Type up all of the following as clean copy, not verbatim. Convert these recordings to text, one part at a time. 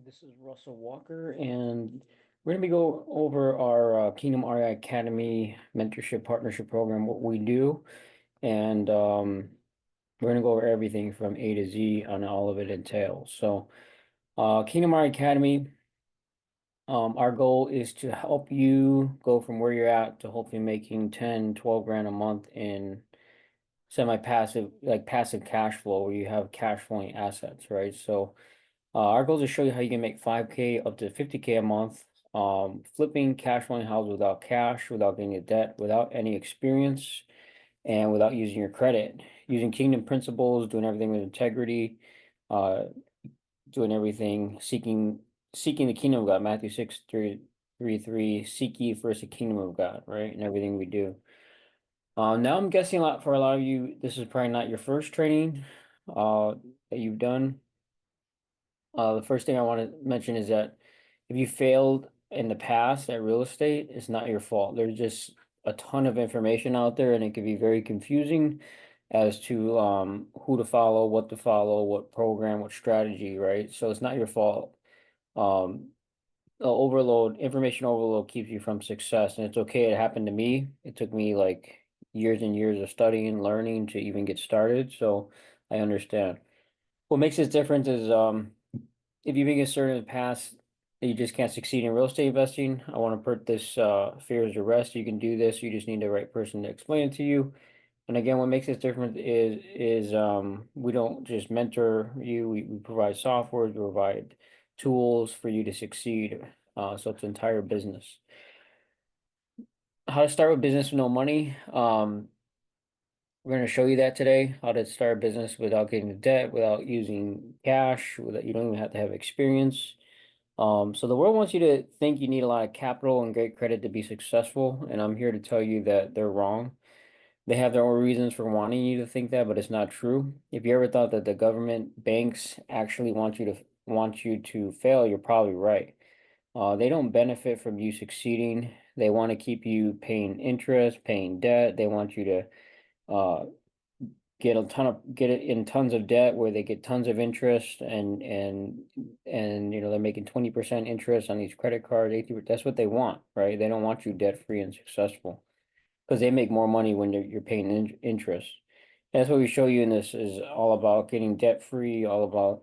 This is Russell Walker, and we're going to be go over our Kingdom REI Academy mentorship partnership program, what we do, and we're going to go over everything from A to Z on all of it entails. So, Kingdom REI Academy, our goal is to help you go from where you're at to hopefully making 10, 12 grand a month in semi-passive, like passive cash flow, where you have cash flowing assets, right? So, our goal is to show you how you can make 5K up to 50K a month, flipping cash flowing houses without cash, without getting into debt, without any experience, and without using your credit. Using Kingdom principles, doing everything with integrity, uh, doing everything, seeking the kingdom of God. Matthew 6:3, seek ye first the kingdom of God, right? And everything we do. Now I'm guessing for a lot of you, this is probably not your first training that you've done. The first thing I want to mention is that if you failed in the past at real estate, it's not your fault. There's just a ton of information out there, and it can be very confusing as to who to follow, what program, what strategy, right? So it's not your fault. Um, information overload keeps you from success, and it's okay. It happened to me. It took me like years and years of studying, learning to even get started. So I understand. What makes this different is if you've been concerned in the past that you just can't succeed in real estate investing, I want to put this fears to rest. You can do this. You just need the right person to explain it to you. And again, what makes this different is we don't just mentor you. We provide software, we provide tools for you to succeed. So it's an entire business. How to start with business with no money. We're going to show you that today, how to start a business without getting into debt, without using cash, without you don't even have to have experience. So the world wants you to think you need a lot of capital and great credit to be successful, and I'm here to tell you that they're wrong. They have their own reasons for wanting you to think that, but it's not true. If you ever thought that the government banks actually want you to fail, you're probably right. They don't benefit from you succeeding. They want to keep you paying interest, paying debt. They want you to uh, get it in tons of debt where they get tons of interest and they're making 20% interest on these credit cards, 80, that's what they want, right? They don't want you debt free and successful because they make more money when you're paying interest. And that's what we show you in this is all about getting debt free, all about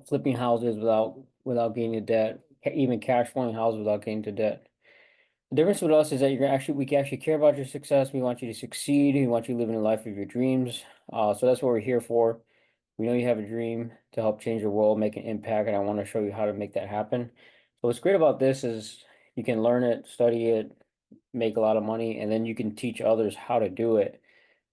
flipping houses without getting into debt, even cash flowing houses without getting into debt. The difference with us is that we can actually care about your success. We want you to succeed. We want you living the life of your dreams. So that's what we're here for. We know you have a dream to help change the world, make an impact, and I want to show you how to make that happen. So what's great about this is you can learn it, study it, make a lot of money, and then you can teach others how to do it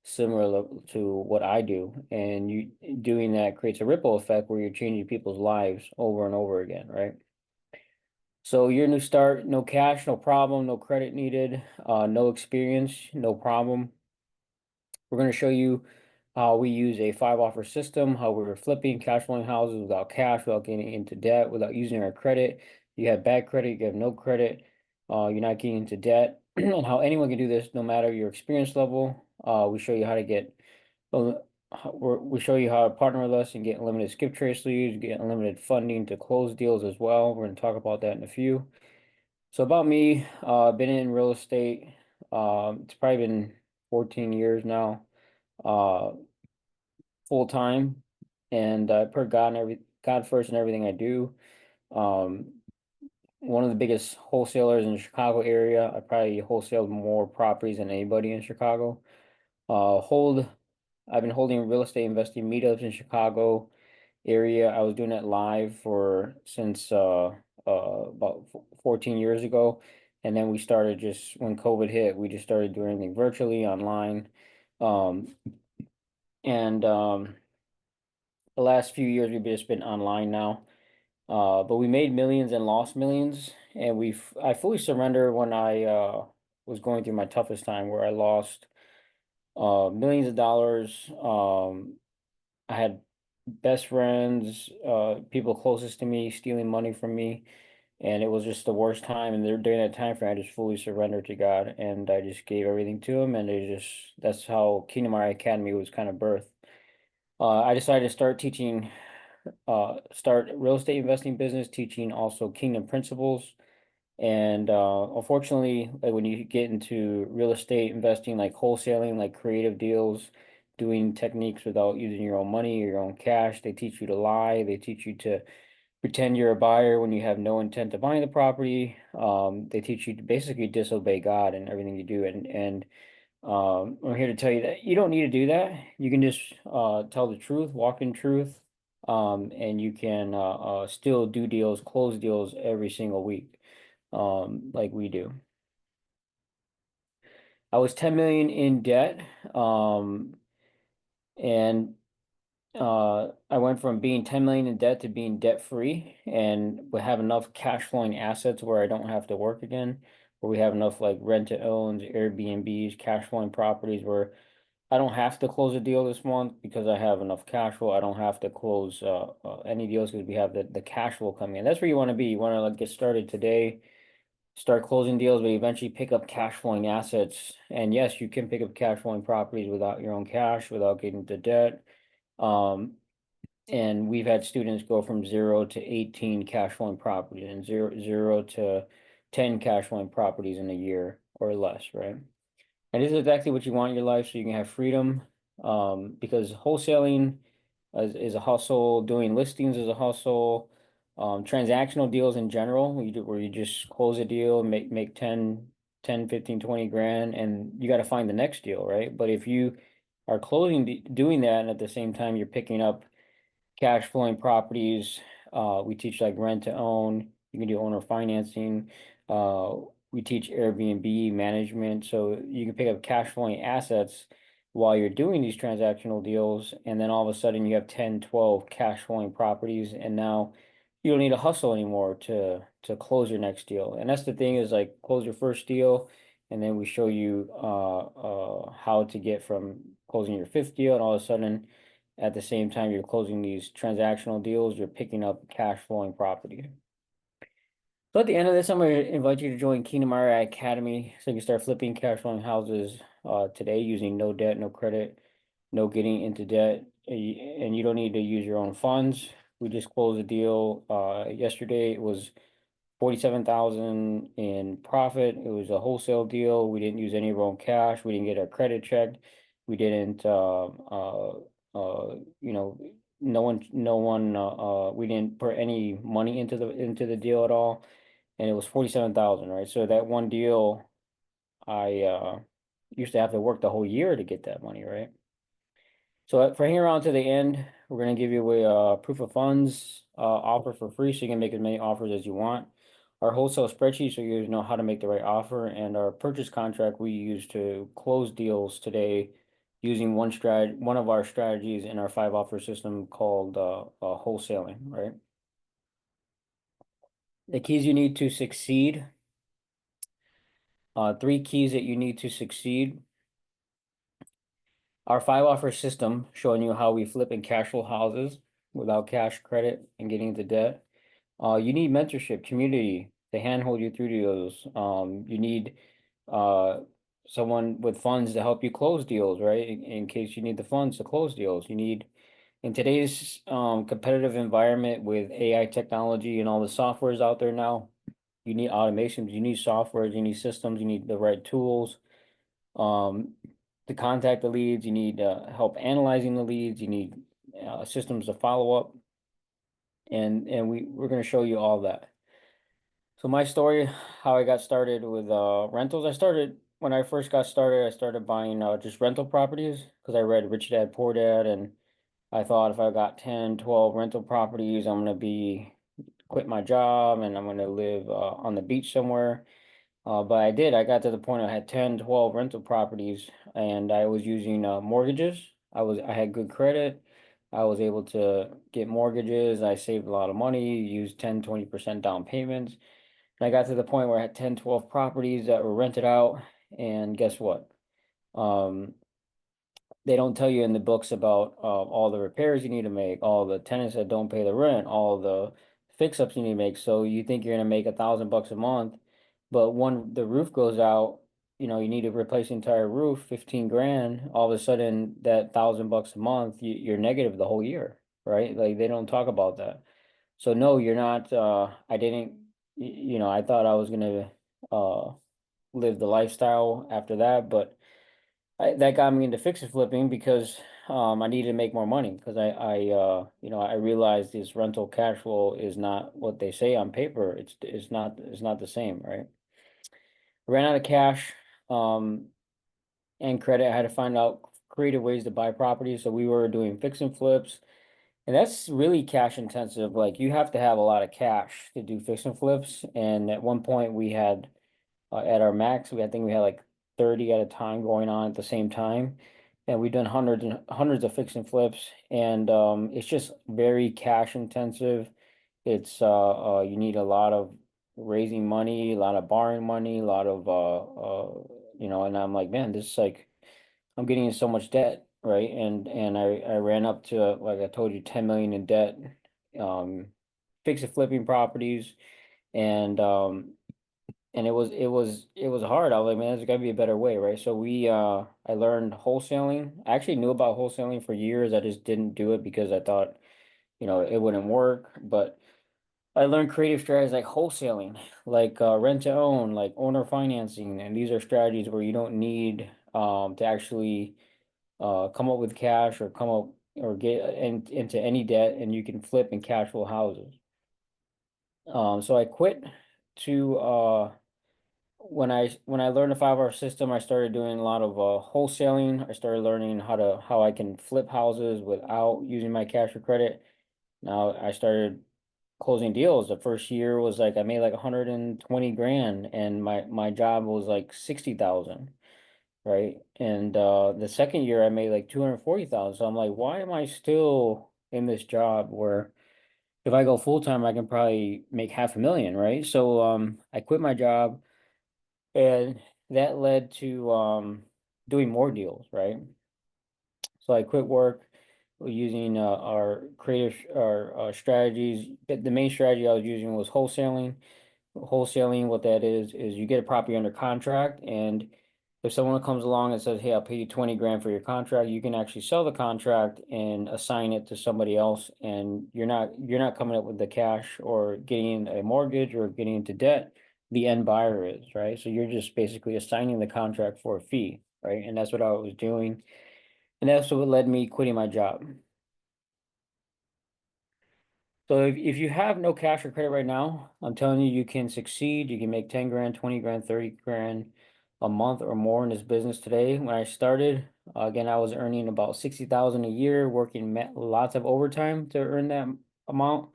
similar to what I do. And you doing that creates a ripple effect where you're changing people's lives over and over again, right? So your new start, no cash, no problem, no credit needed, no experience, no problem. We're going to show you how we use a 5 offer system, how we're flipping cash flowing houses without cash, without getting into debt, without using our credit. You have bad credit, you have no credit, you're not getting into debt, and how anyone can do this no matter your experience level. We show you how to get we show you how to partner with us and get unlimited skip trace leads, get unlimited funding to close deals as well. We're going to talk about that in a few. So about me, I've been in real estate. It's probably been 14 years now, uh, full time, and I put God first in everything I do. Um, one of the biggest wholesalers in the Chicago area. I probably wholesaled more properties than anybody in Chicago. Uh, hold, I've been holding real estate investing meetups in Chicago area. I was doing it live for since about 14 years ago. And then we started just when COVID hit, we just started doing everything virtually online. Um, and the last few years we've just been online now. But we made millions and lost millions. And I fully surrendered when I was going through my toughest time where I lost millions of dollars. I had best friends, people closest to me stealing money from me. And it was just the worst time. And there during that time frame, I just fully surrendered to God and I just gave everything to him. And that's how Kingdom REI Academy was kind of birthed. I decided to start teaching start real estate investing business, teaching also Kingdom principles. And unfortunately, like when you get into real estate investing, like wholesaling, like creative deals, doing techniques without using your own money or your own cash, they teach you to lie. They teach you to pretend you're a buyer when you have no intent of buying the property. They teach you to basically disobey God in everything you do. And I'm here to tell you that you don't need to do that. You can just tell the truth, walk in truth, and you can still do deals, close deals every single week, like we do. I was 10 million in debt, and I went from being 10 million in debt to being debt free, and we have enough cash flowing assets where I don't have to work again, where we have enough like rent to owns, Airbnbs, cash flowing properties where I don't have to close a deal this month because I have enough cash flow. I don't have to close any deals because we have the cash flow coming in. That's where you want to be. You want to like get started today, start closing deals, but eventually pick up cash flowing assets. And yes, you can pick up cash flowing properties without your own cash, without getting into debt. Um, and we've had students go from 0 to 18 cash flowing properties and zero to 10 cash flowing properties in a year or less, right? And this is exactly what you want in your life so you can have freedom. Because wholesaling is a hustle, doing listings is a hustle, transactional deals in general, where you just close a deal, make 10, 15, 20 grand, and you got to find the next deal, right? But if you are doing that, and at the same time you're picking up cash flowing properties. We teach like rent to own. You can do owner financing. We teach Airbnb management. So you can pick up cash flowing assets while you're doing these transactional deals. And then all of a sudden you have 10, 12 cash flowing properties. And now you don't need to hustle anymore to close your next deal. And that's the thing is like close your first deal. And then we show you how to get from closing your fifth deal and all of a sudden at the same time you're closing these transactional deals, you're picking up cash flowing property. So at the end of this, I'm going to invite you to join Kingdom REI Academy so you can start flipping cash flowing houses today using no debt, no credit, no getting into debt, and you don't need to use your own funds. We just closed a deal yesterday. It was 47,000 in profit. It was a wholesale deal. We didn't use any of our own cash. We didn't get our credit checked. We didn't, you know, we didn't put any money into the deal at all. And it was 47,000, right? So that one deal, I used to have to work the whole year to get that money, right? So from here on to the end, we're going to give you a proof of funds offer for free so you can make as many offers as you want. Our wholesale spreadsheet so you know how to make the right offer, and our purchase contract we use to close deals today using one of our strategies in our 5 offer system called wholesaling, right? The keys you need to succeed, 3 keys that you need to succeed. Our 5 offer system showing you how we flip and cash flow houses without cash credit and getting into debt. You need mentorship, community to handhold you through those. You need someone with funds to help you close deals, right? In case you need the funds to close deals. You need in today's competitive environment with AI technology and all the softwares out there now, you need automations, you need softwares, you need systems, you need the right tools. To contact the leads, you need help analyzing the leads, you need systems to follow up, and we're going to show you all that. So my story, how I got started with rentals, when I first got started, I started buying just rental properties because I read Rich Dad Poor Dad, and I thought if I got 10, 12 rental properties, I'm going to quit my job and I'm going to live on the beach somewhere. But I got to the point I had 10, 12 rental properties and I was using mortgages. I had good credit. I was able to get mortgages. I saved a lot of money, used 10, 20% down payments. And I got to the point where I had 10, 12 properties that were rented out. And guess what? Um, they don't tell you in the books about all the repairs you need to make, all the tenants that don't pay the rent, all the fix-ups you need to make. So you think you're gonna make $1,000 a month, but when the roof goes out, you need to replace the entire roof, 15 grand. All of a sudden, that $1,000 a month, you're negative the whole year, right? Like they don't talk about that. So no, you're not, I didn't, I thought I was gonna uh live the lifestyle after that, but that got me into fix and flipping because I needed to make more money because I realized this rental cash flow is not what they say on paper. It's not the same, right? Ran out of cash and credit. I had to find out creative ways to buy properties. So we were doing fix and flips, and that's really cash intensive. Like you have to have a lot of cash to do fix and flips. And at one point we had at our max, I think we had like 30 at a time going on at the same time. And we've done hundreds and hundreds of fix and flips, and it's just very cash intensive. It's you need a lot of raising money, a lot of borrowing money, a lot of and I'm like, man, this is like I'm getting in so much debt, right? And I ran up to, like I told you, 10 million in debt, um, fix and flipping properties, and it was hard. I was like, man, there's gotta be a better way, right? So I learned wholesaling. I actually knew about wholesaling for years. I just didn't do it because I thought, it wouldn't work. But I learned creative strategies like wholesaling, like rent to own, like owner financing, and these are strategies where you don't need to actually come up with cash or come up or get into any debt, and you can flip and cash flow houses. So I quit to when I learned the 5-hour system, I started doing a lot of wholesaling. I started learning how I can flip houses without using my cash or credit. Now I started closing deals. The first year was like I made like 120 grand, and my job was like 60,000, right? And the second year I made like 240,000. So I'm like, why am I still in this job where if I go full time I can probably make 500,000, right? So I quit my job, and that led to doing more deals, right? So I quit work using our creative our strategies. The main strategy I was using was wholesaling. Wholesaling, what that is you get a property under contract, and if someone comes along and says, "Hey, I'll pay you 20 grand for your contract," you can actually sell the contract and assign it to somebody else, and you're not coming up with the cash or getting a mortgage or getting into debt. The end buyer is, right? So you're just basically assigning the contract for a fee, right? And that's what I was doing, and that's what led me quitting my job. So if you have no cash or credit right now, I'm telling you, you can succeed. You can make 10 grand, 20 grand, 30 grand a month or more in this business today. When I started, again, I was earning about 60,000 a year, working lots of overtime to earn that amount.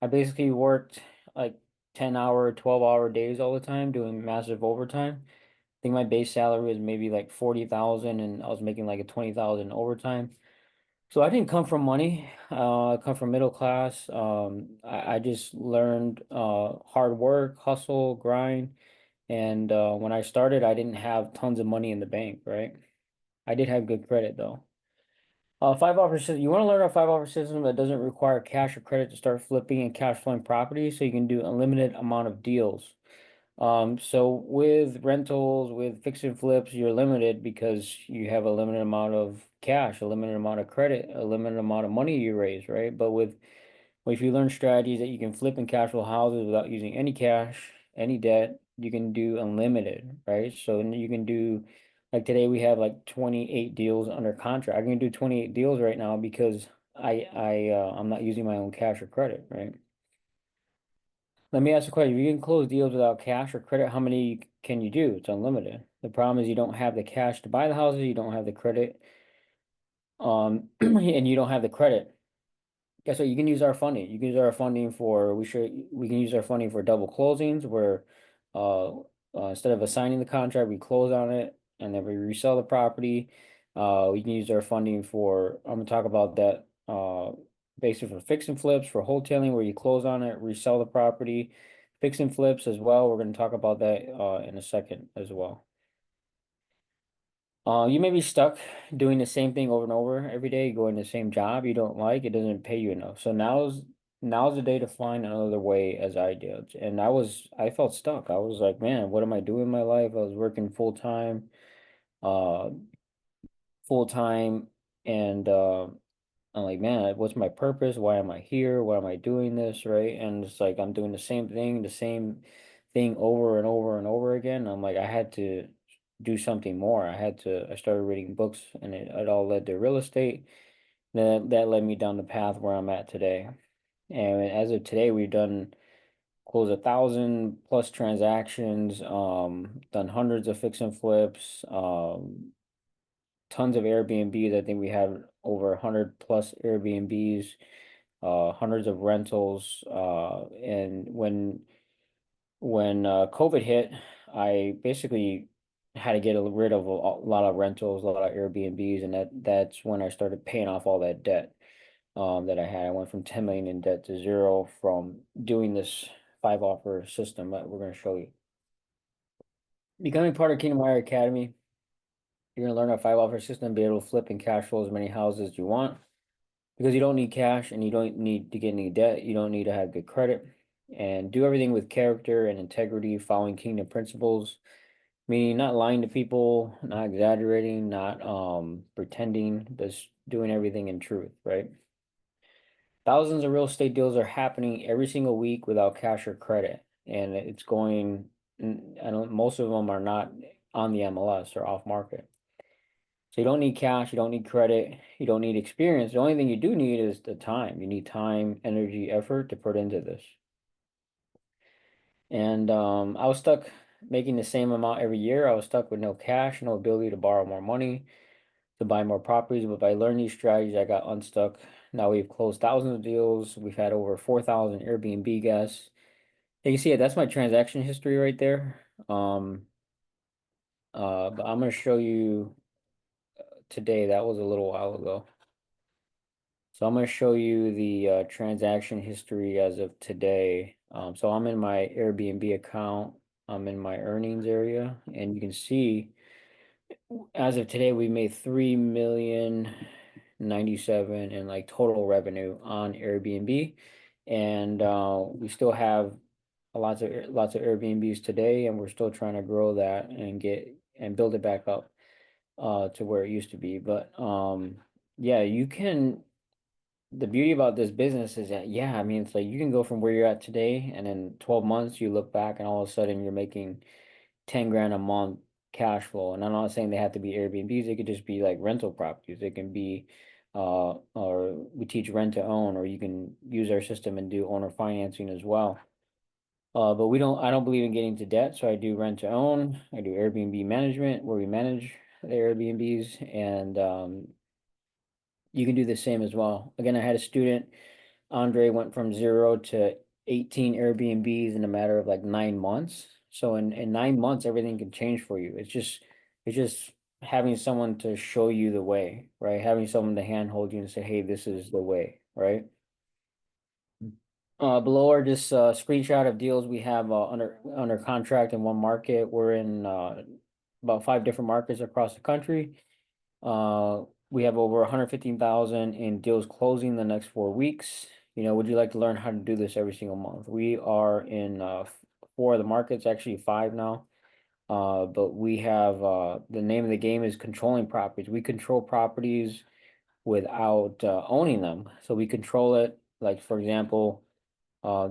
I basically worked like 10-hour, 12-hour days all the time, doing massive overtime. I think my base salary was maybe like 40,000, and I was making like a 20,000 overtime. So I didn't come from money. I come from middle class. I just learned hard work, hustle, grind. And when I started, I didn't have tons of money in the bank, right? I did have good credit though. 5 offer system. You want to learn a 5 offer system that doesn't require cash or credit to start flipping and cash flowing properties, so you can do a limited amount of deals. So with rentals, with fix and flips, you're limited because you have a limited amount of cash, a limited amount of credit, a limited amount of money you raise, right? But if you learn strategies that you can flip and cash flow houses without using any cash, any debt, you can do unlimited, right? So then you can do, like today we have like 28 deals under contract. I can do 28 deals right now because I'm not using my own cash or credit, right? Let me ask a question. If you can close deals without cash or credit, how many can you do? It's unlimited. The problem is you don't have the cash to buy the houses, you don't have the credit, and you don't have the credit. Guess what? You can use our funding. You can use our funding for we can use our funding for double closings where uh, instead of assigning the contract, we close on it and then we resell the property. We can use our funding for I'm gonna talk about that basically for fix and flips, for wholesaling where you close on it, resell the property, fix and flips as well. We're gonna talk about that in a second as well. You may be stuck doing the same thing over and over every day, going the same job you don't like, it doesn't pay you enough. So now's the day to find another way as I did. And I felt stuck. I was like, man, what am I doing in my life? I was working uh full time and I'm like, man, what's my purpose? Why am I here? Why am I doing this? Right? And it's like I'm doing the same thing over and over and over again. I'm like, I had to do something more. I started reading books, and it all led to real estate. That led me down the path where I'm at today. And as of today, we've done close 1,000 plus transactions, done hundreds of fix and flips, tons of Airbnbs. I think we have over 100 plus Airbnbs, hundreds of rentals. And when COVID hit, I basically had to get rid of a lot of rentals, a lot of Airbnbs, and that's when I started paying off all that debt that I had. I went from 10 million in debt to zero from doing this 5 offer system that we're going to show you. Becoming part of Kingdom Hire Academy, you're going to learn our 5 offer system, be able to flip and cash flow as many houses as you want because you don't need cash and you don't need to get any debt. You don't need to have good credit and do everything with character and integrity, following Kingdom principles, meaning not lying to people, not exaggerating, not pretending, just doing everything in truth, right? Thousands of real estate deals are happening every single week without cash or credit, and it's going. I don't. Most of them are not on the MLS or off market. So you don't need cash, you don't need credit, you don't need experience. The only thing you do need is the time. You need time, energy, effort to put into this. And I was stuck making the same amount every year. I was stuck with no cash, no ability to borrow more money, to buy more properties. But by learning these strategies, I got unstuck. Now we've closed thousands of deals. We've had over 4,000 Airbnb guests. You can see it. That's my transaction history right there. But I'm going to show you today. That was a little while ago. So I'm going to show you the transaction history as of today. So I'm in my Airbnb account. I'm in my earnings area, and you can see as of today, we made 3,097,000 in like total revenue on Airbnb, and we still have lots of Airbnbs today, and we're still trying to grow that and get and build it back up to where it used to be. But yeah, you can. The beauty about this business is that yeah, I mean it's like you can go from where you're at today, and in 12 months you look back, and all of a sudden you're making 10 grand a month cash flow. And I'm not saying they have to be Airbnbs, they could just be like rental properties. They can be or we teach rent to own, or you can use our system and do owner financing as well. But I don't believe in getting to debt, so I do rent to own. I do Airbnb management where we manage the Airbnbs, and you can do the same as well. Again, I had a student, Andre, went from zero to 18 Airbnbs in a matter of like 9 months. So in 9 months, everything can change for you. It's just having someone to show you the way, right? Having someone to handhold you and say, hey, this is the way, right? Below are just screenshot of deals we have under contract in one market. We're in about 5 different markets across the country. Uh, we have over 115,000 in deals closing the next 4 weeks. You know, would you like to learn how to do this every single month? We are in 4 of the markets, actually 5 now. But we have the name of the game is controlling properties. We control properties without owning them. So we control it. Like for example,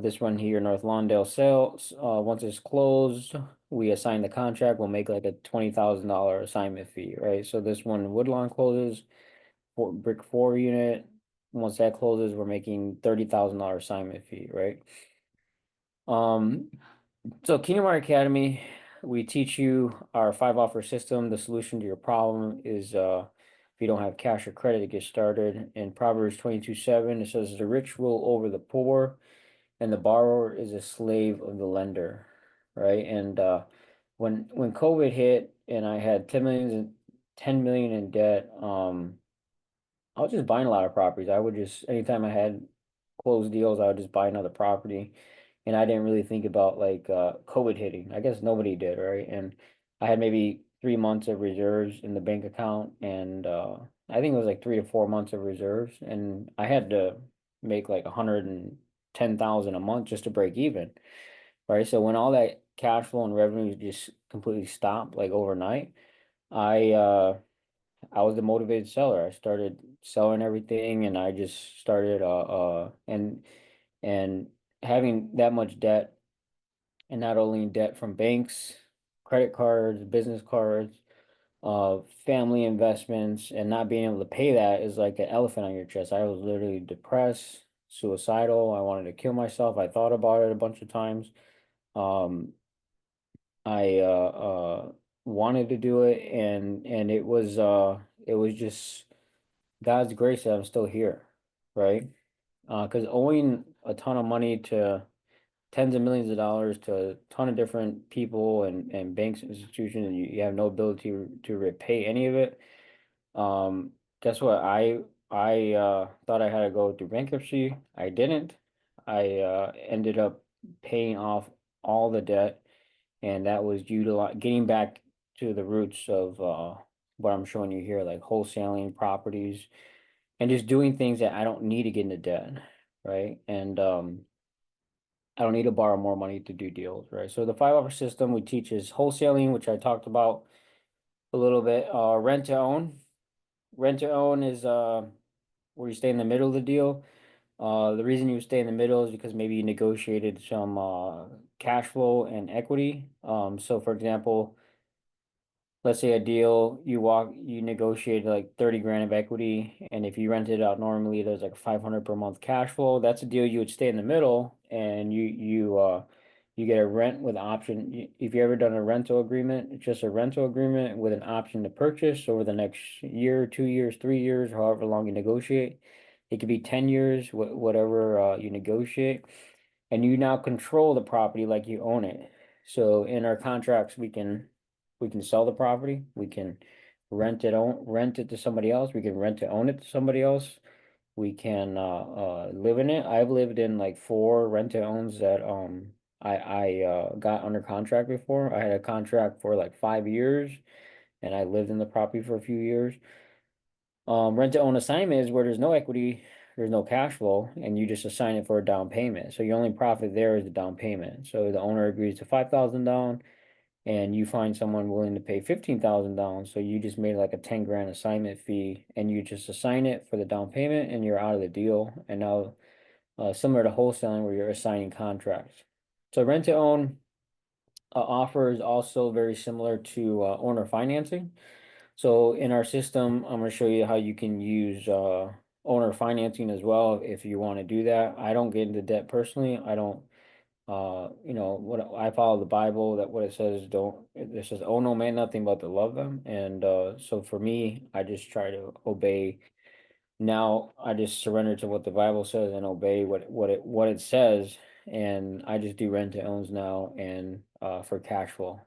this one here, North Lawndale sales. Once it's closed, we assign the contract. We'll make like a $20,000 assignment fee, right? So this one, Woodlawn closes, brick 4 unit. Once that closes, we're making $30,000 assignment fee, right? So Kingdom Heart Academy, we teach you our 5 offer system. The solution to your problem is if you don't have cash or credit to get started. In Proverbs 22:7, it says, the rich rule over the poor, and the borrower is a slave of the lender, right? And when COVID hit and I had 10 million in debt, I was just buying a lot of properties. I would just anytime I had closed deals, I would just buy another property. And I didn't really think about like COVID hitting. I guess nobody did, right? And I had maybe 3 months of reserves in the bank account, and I think it was like 3 to 4 months of reserves, and I had to make like 110,000 a month just to break even, right? So when all that cash flow and revenue just completely stopped like overnight, I I was the motivated seller. I started selling everything, and I just started and having that much debt, and not only debt from banks, credit cards, business cards, family investments, and not being able to pay that is like an elephant on your chest. I was literally depressed, suicidal. I wanted to kill myself. I thought about it a bunch of times. Um, I wanted to do it, and it was just God's grace that I'm still here, right? Because owing a ton of money to tens of millions of dollars to a ton of different people and banks and institutions, and you have no ability to repay any of it. Guess what? I thought I had to go through bankruptcy. I didn't. I ended up paying off all the debt, and that was getting back to the roots of what I'm showing you here, like wholesaling properties and just doing things that I don't need to get into debt, right? And I don't need to borrow more money to do deals, right? So the 5 offer system we teach is wholesaling, which I talked about a little bit. Rent to own. Rent to own is where you stay in the middle of the deal. The reason you stay in the middle is because maybe you negotiated some cash flow and equity. So for example, let's say a deal you negotiate like 30 grand of equity, and if you rent it out normally there's like 500 per month cash flow. That's a deal you would stay in the middle, and you get a rent with option. If you ever done a rental agreement, it's just a rental agreement with an option to purchase over the next year, 2 years, 3 years, however long you negotiate. It could be 10 years, whatever you negotiate, and you now control the property like you own it. So in our contracts, we can sell the property, we can rent it to somebody else, we can rent to own it to somebody else, we can live in it. I've lived in like 4 rent to owns that I got under contract before. I had a contract for like 5 years, and I lived in the property for a few years. Rent to own assignment is where there's no equity, there's no cash flow, and you just assign it for a down payment. So your only profit there is the down payment. So the owner agrees to 5,000 down, and you find someone willing to pay 15,000 down. So you just made like a 10 grand assignment fee, and you just assign it for the down payment, and you're out of the deal. And now, similar to wholesaling where you're assigning contracts. So rent to own offer is also very similar to owner financing. So in our system, I'm going to show you how you can use owner financing as well if you want to do that. I don't get into debt personally. I don't what I follow the Bible, that what it says, don't it says owe no man nothing but to love them. And so for me, I just try to obey. Now I just surrender to what the Bible says and obey what it says, and I just do rent to owns now and for cash flow.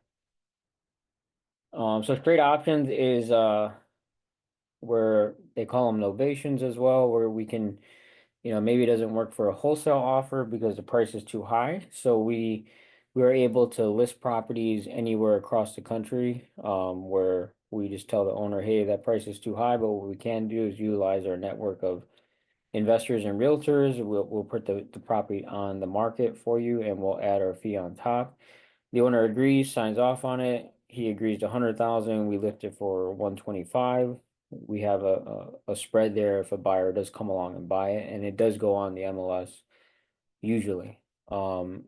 So straight options is where they call them novations as well, where we can, maybe it doesn't work for a wholesale offer because the price is too high. So we are able to list properties anywhere across the country, where we just tell the owner, hey, that price is too high, but what we can do is utilize our network of investors and realtors. We'll put the property on the market for you, and we'll add our fee on top. The owner agrees, signs off on it. He agrees to 100,000. We lift it for 125. We have a spread there if a buyer does come along and buy it, and it does go on the MLS usually. And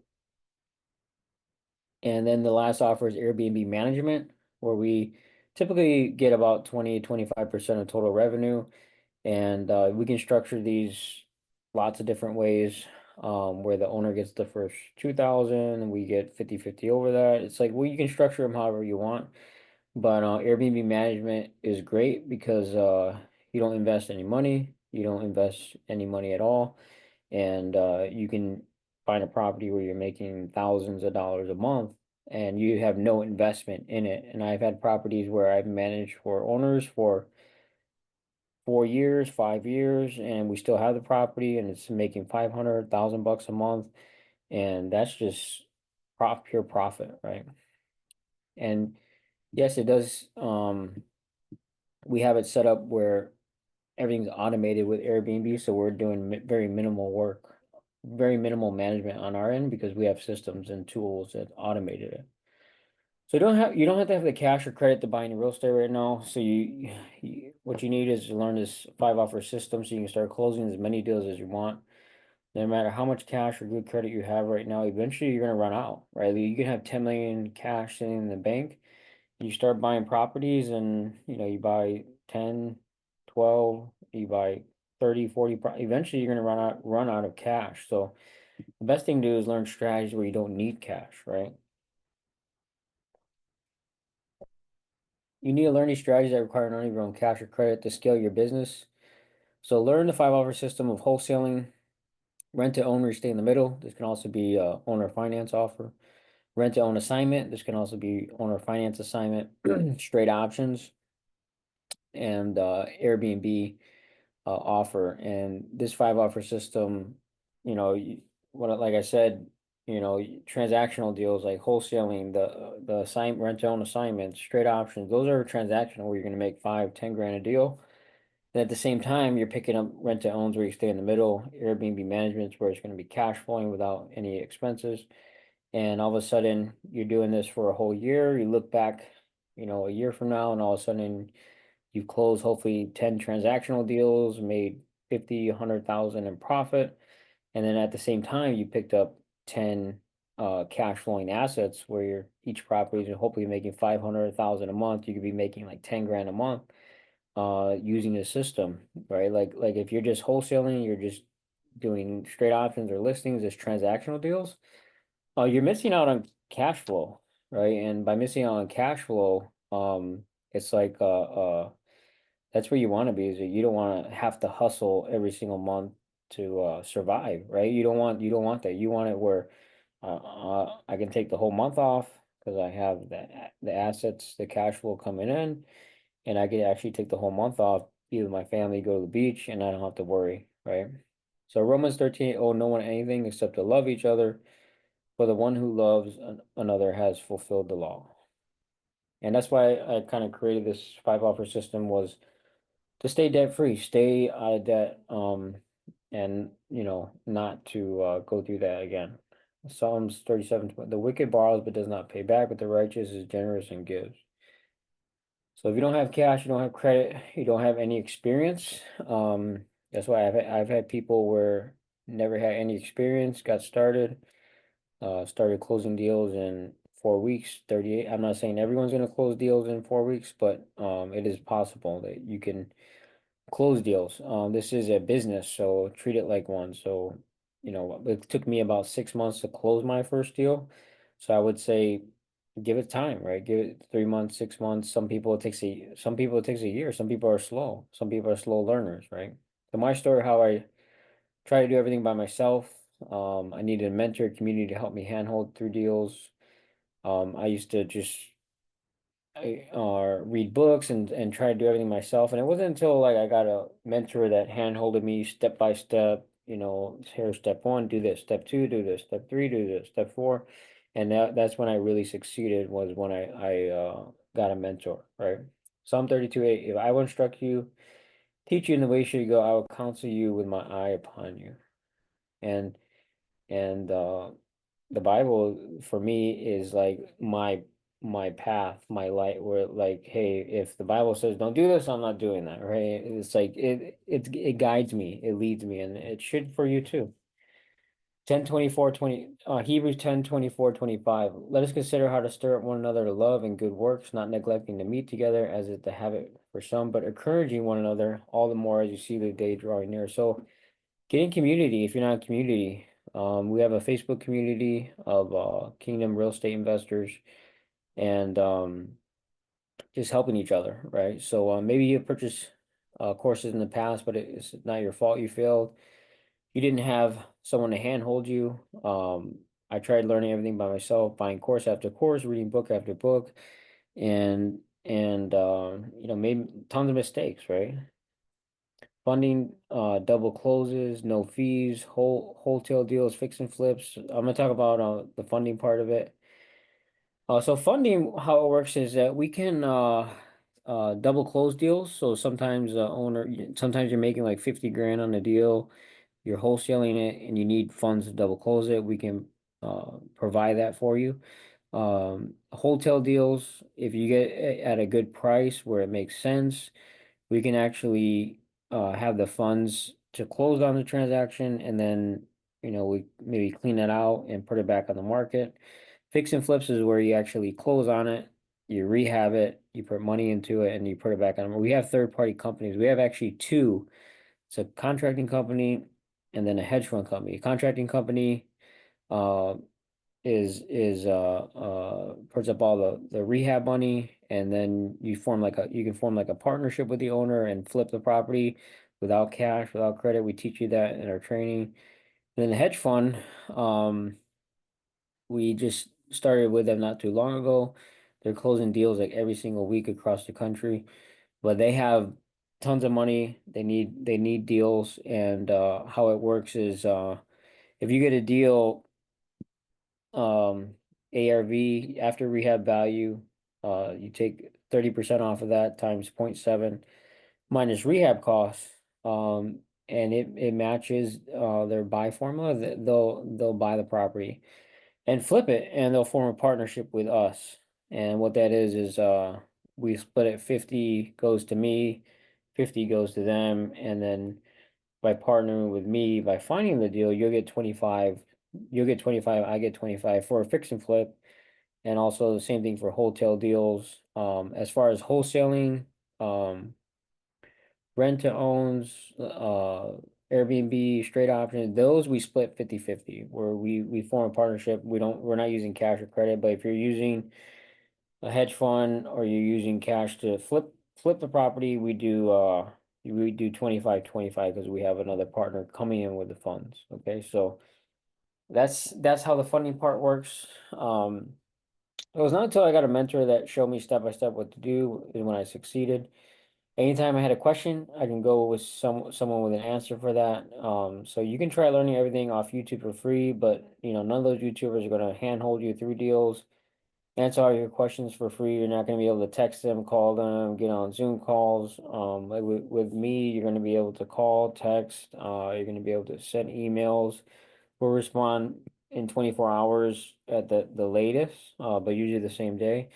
then the last offer is Airbnb management, where we typically get about 20-25% of total revenue. And we can structure these lots of different ways, where the owner gets the first 2,000 and we get 50-50 over that. It's like, well, you can structure them however you want. But Airbnb management is great because you don't invest any money, you don't invest any money at all, and you can find a property where you're making thousands of dollars a month and you have no investment in it. And I've had properties where I've managed for owners for 4 years, 5 years, and we still have the property and it's making 500,000 bucks a month, and that's just pure profit, right? And yes, it does. We have it set up where everything's automated with Airbnb, so we're doing very minimal work, very minimal management on our end because we have systems and tools that automated it. So you don't have to have the cash or credit to buy any real estate right now. So what you need is to learn this 5 offer system so you can start closing as many deals as you want. No matter how much cash or good credit you have right now, eventually you're gonna run out, right? You can have 10 million cash sitting in the bank. You start buying properties and you buy 10, 12, you buy 30, 40, eventually you're gonna run out of cash. So the best thing to do is learn strategies where you don't need cash, right? You need to learn these strategies that require none of your own cash or credit to scale your business. So learn the 5 offer system of wholesaling, rent to own, where you stay in the middle. This can also be owner finance offer. Rent to own assignment. This can also be owner finance assignment. Straight options and Airbnb offer. And this 5 offer system, like I said, transactional deals like wholesaling, rent to own assignments, straight options. Those are transactional where you're going to make 5, 10 grand a deal. And at the same time, you're picking up rent to owns where you stay in the middle, Airbnb managements where it's going to be cash flowing without any expenses. And all of a sudden, you're doing this for a whole year. You look back, a year from now, and all of a sudden, you've closed hopefully 10 transactional deals, made 50, 100,000 in profit. And then at the same time, you picked up 10 cash flowing assets where each property is hopefully making 500,000 a month. You could be making like 10 grand a month using the system, right? Like if you're just wholesaling, you're just doing straight options or listings as transactional deals, you're missing out on cash flow, right? And by missing out on cash flow, it's like that's where you want to be, is that you don't want to have to hustle every single month to survive, right? You don't want that. You want it where I can take the whole month off because I have the assets, the cash flow coming in, and I could actually take the whole month off, be with my family, go to the beach, and I don't have to worry, right? So Romans 13, owe no one anything except to love each other, for the one who loves another has fulfilled the law. And that's why I kind of created this 5 offer system, was to stay debt free, stay out of debt, and not to go through that again. Psalms 37, the wicked borrows but does not pay back, but the righteous is generous and gives. So if you don't have cash, you don't have credit, you don't have any experience. That's why I've had people where never had any experience, got started closing deals in 4 weeks, 38. I'm not saying everyone's gonna close deals in 4 weeks, but it is possible that you can close deals. This is a business, so treat it like one. So, it took me about 6 months to close my first deal. So I would say give it time, right? Give it 3 months, 6 months. Some people it takes a year. Some people are slow. Some people are slow learners, right? So my story, how I try to do everything by myself. I needed a mentor, community to help me handhold through deals. I used to just read books and try to do everything myself. And it wasn't until like I got a mentor that handholded me step by step, here's step one, do this, step two, do this, step three, do this, step four. And that's when I really succeeded, was when I got a mentor, right? Psalm 32:8, if I will instruct you, teach you in the way you should go, I will counsel you with my eye upon you. And and the Bible for me is like my path, my light, where like, hey, if the Bible says don't do this, I'm not doing that, right? It's like it guides me, it leads me, and it should for you too. 10:24:20 Hebrews 10:24:25. Let us consider how to stir up one another to love and good works, not neglecting to meet together as is the habit for some, but encouraging one another all the more as you see the day drawing near. So get in community if you're not in community. We have a Facebook community of Kingdom real estate investors, and just helping each other, right? So maybe you purchased courses in the past, but it's not your fault you failed. You didn't have someone to handhold you. I tried learning everything by myself, buying course after course, reading book after book, and made tons of mistakes, right? Funding, double closes, no fees, wholesale deals, fix and flips. I'm gonna talk about the funding part of it. So funding, how it works is that we can double close deals. So sometimes you're making like 50 grand on a deal, you're wholesaling it, and you need funds to double close it. We can provide that for you. Hotel deals, if you get at a good price where it makes sense, we can actually have the funds to close on the transaction, and then we maybe clean it out and put it back on the market. Fix and flips is where you actually close on it, you rehab it, you put money into it, and you put it back on. We have third-party companies. We have actually two. It's a contracting company and then a hedge fund company. A contracting company uh puts up all the rehab money, and then you can form like a partnership with the owner and flip the property without cash, without credit. We teach you that in our training. And then the hedge fund, we just started with them not too long ago. They're closing deals like every single week across the country, but they have tons of money. They need deals, and how it works is if you get a deal, um ARV after rehab value, you take 30% off of that times 0.7 minus rehab costs, and it matches their buy formula. They'll buy the property and flip it, and they'll form a partnership with us. And what that is we split it. 50 goes to me, 50 goes to them, and then by partnering with me, by finding the deal, you'll get 25, I get 25 for a fix and flip. And also the same thing for hotel deals. As far as wholesaling, um, rent to owns, Airbnb, straight option, those we split 50-50, where we form a partnership. We're not using cash or credit, but if you're using a hedge fund or you're using cash to flip the property, we do 25-25 because we have another partner coming in with the funds. Okay, so that's how the funding part works. It was not until I got a mentor that showed me step by step what to do is when I succeeded. Anytime I had a question, I can go with someone with an answer for that. So you can try learning everything off YouTube for free, but none of those YouTubers are going to handhold you through deals, answer all your questions for free. You're not going to be able to text them, call them, get on Zoom calls. Like with me, you're going to be able to call, text. You're going to be able to send emails. We'll respond in 24 hours at the latest, but usually the same day.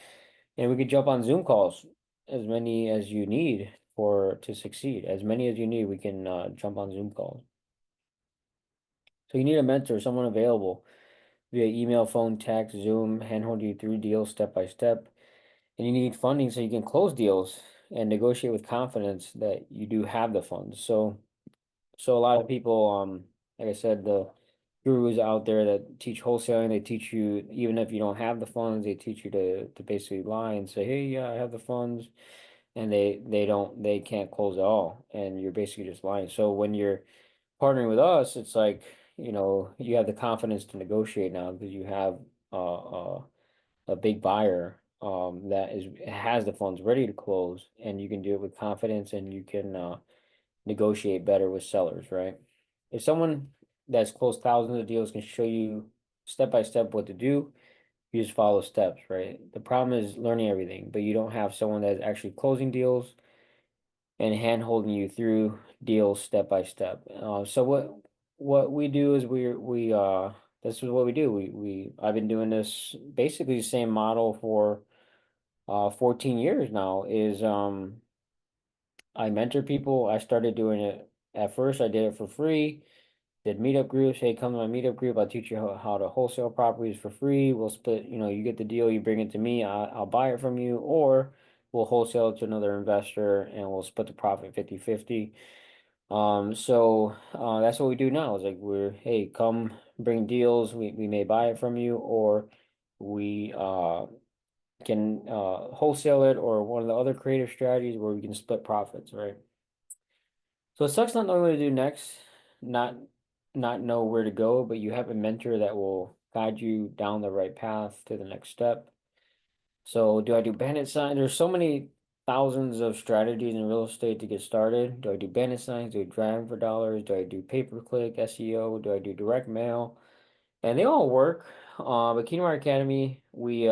And we could jump on Zoom calls, as many as you need to succeed. As many as you need, we can jump on Zoom calls. So you need a mentor, someone available via email, phone, text, Zoom, handhold you through deals step by step. And you need funding so you can close deals and negotiate with confidence that you do have the funds. So a lot of people, like I said, the gurus out there that teach wholesaling, they teach you, even if you don't have the funds, they teach you to basically lie and say, hey, yeah, I have the funds. And they can't close at all. And you're basically just lying. So when you're partnering with us, it's like, you have the confidence to negotiate now because you have a big buyer that has the funds ready to close, and you can do it with confidence, and you can negotiate better with sellers, right? If someone that's closed thousands of deals can show you step by step what to do, you just follow steps, right? The problem is learning everything, but you don't have someone that's actually closing deals and hand holding you through deals step by step. So what we do is this is what we do. I've been doing this basically the same model for 14 years now. Is I mentor people. I started doing it at first. I did it for free. Did meetup groups. Hey, come to my meetup group. I'll teach you how to wholesale properties for free. We'll split, you get the deal, you bring it to me, I'll buy it from you, or we'll wholesale it to another investor and we'll split the profit 50-50. So that's what we do now. Is like hey, come bring deals. We may buy it from you, or we can wholesale it, or one of the other creative strategies where we can split profits, right? So it sucks not knowing what to do next, not not know where to go, but you have a mentor that will guide you down the right path to the next step. So do I do bandit signs? There's so many thousands of strategies in real estate to get started. Do I do bandit signs? Do I drive for dollars? Do I do pay-per-click, SEO? Do I do direct mail? And they all work. But KingdomREIacademy, Academy, we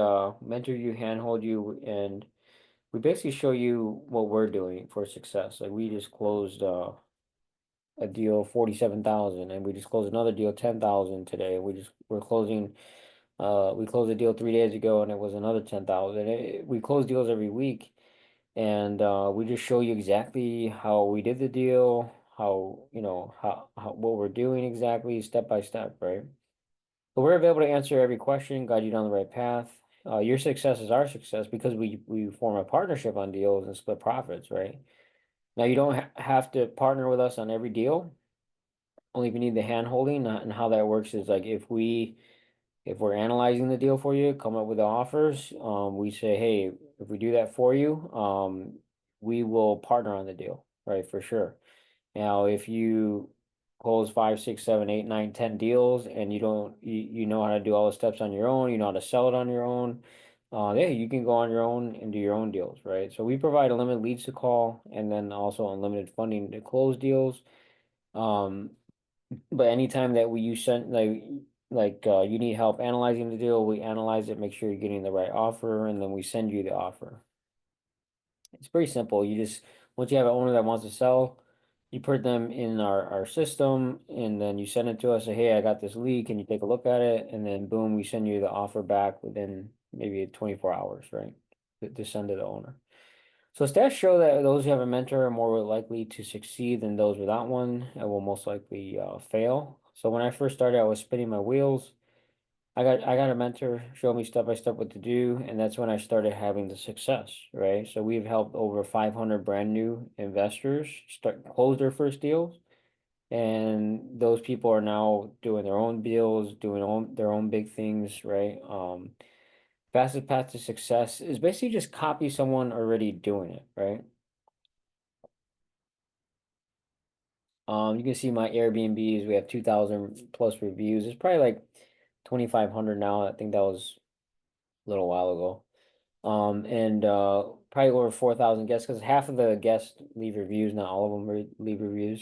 mentor you, handhold you, and we basically show you what we're doing for success. Like we just closed a deal 47,000, and we just closed another deal 10,000 today. We're closing We closed a deal 3 days ago and it was another 10,000. We close deals every week, and we just show you exactly how we did the deal, how, how what we're doing exactly step by step, right? But we're available to answer every question, guide you down the right path. Your success is our success because we form a partnership on deals and split profits, right? Now you don't have to partner with us on every deal, only if you need the hand holding. And how that works is like if we're analyzing the deal for you, come up with the offers, we say, hey, if we do that for you, we will partner on the deal, right? For sure. Now, if you close 5, 6, 7, 8, 9, 10 deals and you know how to do all the steps on your own, you know how to sell it on your own, yeah, you can go on your own and do your own deals, right? So we provide unlimited leads to call and then also unlimited funding to close deals. Um, but anytime that we you send you need help analyzing the deal, we analyze it, make sure you're getting the right offer, and then we send you the offer. It's pretty simple. You just once you have an owner that wants to sell, you put them in our system, and then you send it to us. Say, hey, I got this lead. Can you take a look at it? And then boom, we send you the offer back within maybe 24 hours, right? To send to the owner. So stats show that those who have a mentor are more likely to succeed than those without one and will most likely fail. So when I first started, I was spinning my wheels. I got a mentor show me step by step what to do, and that's when I started having the success, right? So we've helped over 500 brand new investors start close their first deals, and those people are now doing their own deals, their own big things, right? Fastest path to success is basically just copy someone already doing it, right? You can see my Airbnbs. We have 2,000 plus reviews. It's probably like 2,500 now. I think that was a little while ago. And probably over 4,000 guests because half of the guests leave reviews, not all of them leave reviews.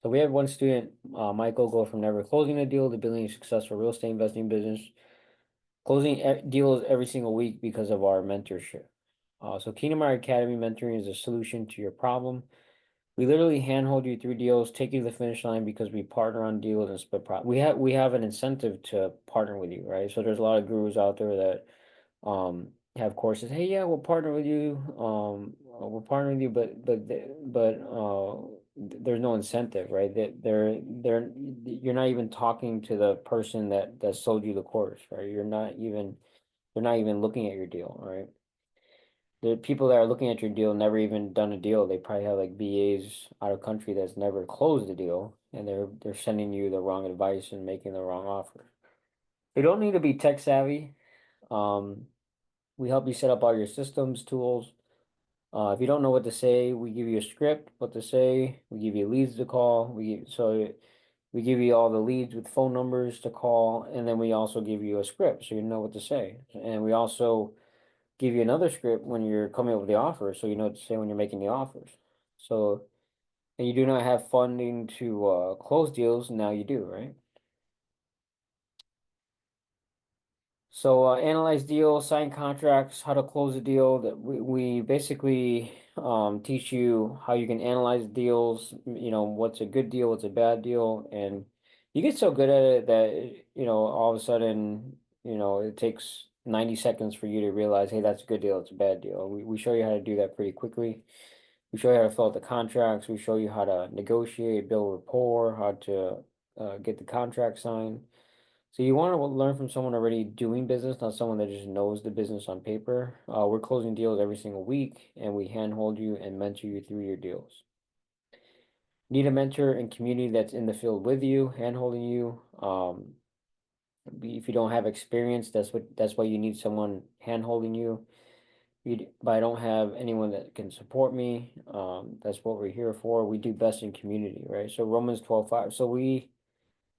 So we had one student, Michael, go from never closing a deal to building a successful real estate investing business, closing deals every single week because of our mentorship. So Kingdom Academy mentoring is a solution to your problem. We literally handhold you through deals, take you to the finish line because we partner on deals and split profit. We have an incentive to partner with you, right? So there's a lot of gurus out there that have courses. Hey, yeah, we'll partner with you. We'll partner with you, but there's no incentive, right? They're you're not even talking to the person that sold you the course, right? They're not even looking at your deal, right? The people that are looking at your deal never even done a deal. They probably have like BAs out of country that's never closed a deal, and they're sending you the wrong advice and making the wrong offer. You don't need to be tech savvy. Um, we help you set up all your systems, tools. If you don't know what to say, we give you a script, what to say. We give you leads to call. We give you all the leads with phone numbers to call, and then we also give you a script so you know what to say. And we also give you another script when you're coming up with the offer, so you know what to say when you're making the offers. So, and you do not have funding to close deals. Now you do, right? So analyze deals, sign contracts, how to close a deal. That we basically teach you how you can analyze deals, what's a good deal, what's a bad deal, and you get so good at it that all of a sudden, it takes 90 seconds for you to realize, hey, that's a good deal, it's a bad deal. We show you how to do that pretty quickly. We show you how to fill out the contracts, we show you how to negotiate, build rapport, how to get the contract signed. So you want to learn from someone already doing business, not someone that just knows the business on paper. We're closing deals every single week, and we handhold you and mentor you through your deals. Need a mentor and community that's in the field with you, handholding you. If you don't have experience, that's why you need someone handholding you. But I don't have anyone that can support me. That's what we're here for. We do best in community, right? So Romans 12:5.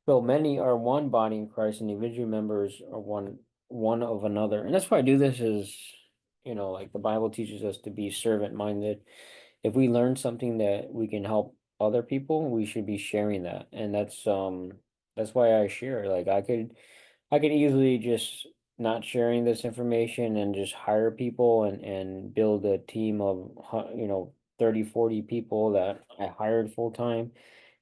So many are one body in Christ, and individual members are one of another. And that's why I do this is, like the Bible teaches us to be servant minded. If we learn something that we can help other people, we should be sharing that. And that's why I share. Like I could easily just not sharing this information and just hire people and build a team of 30, 40 people that I hired full time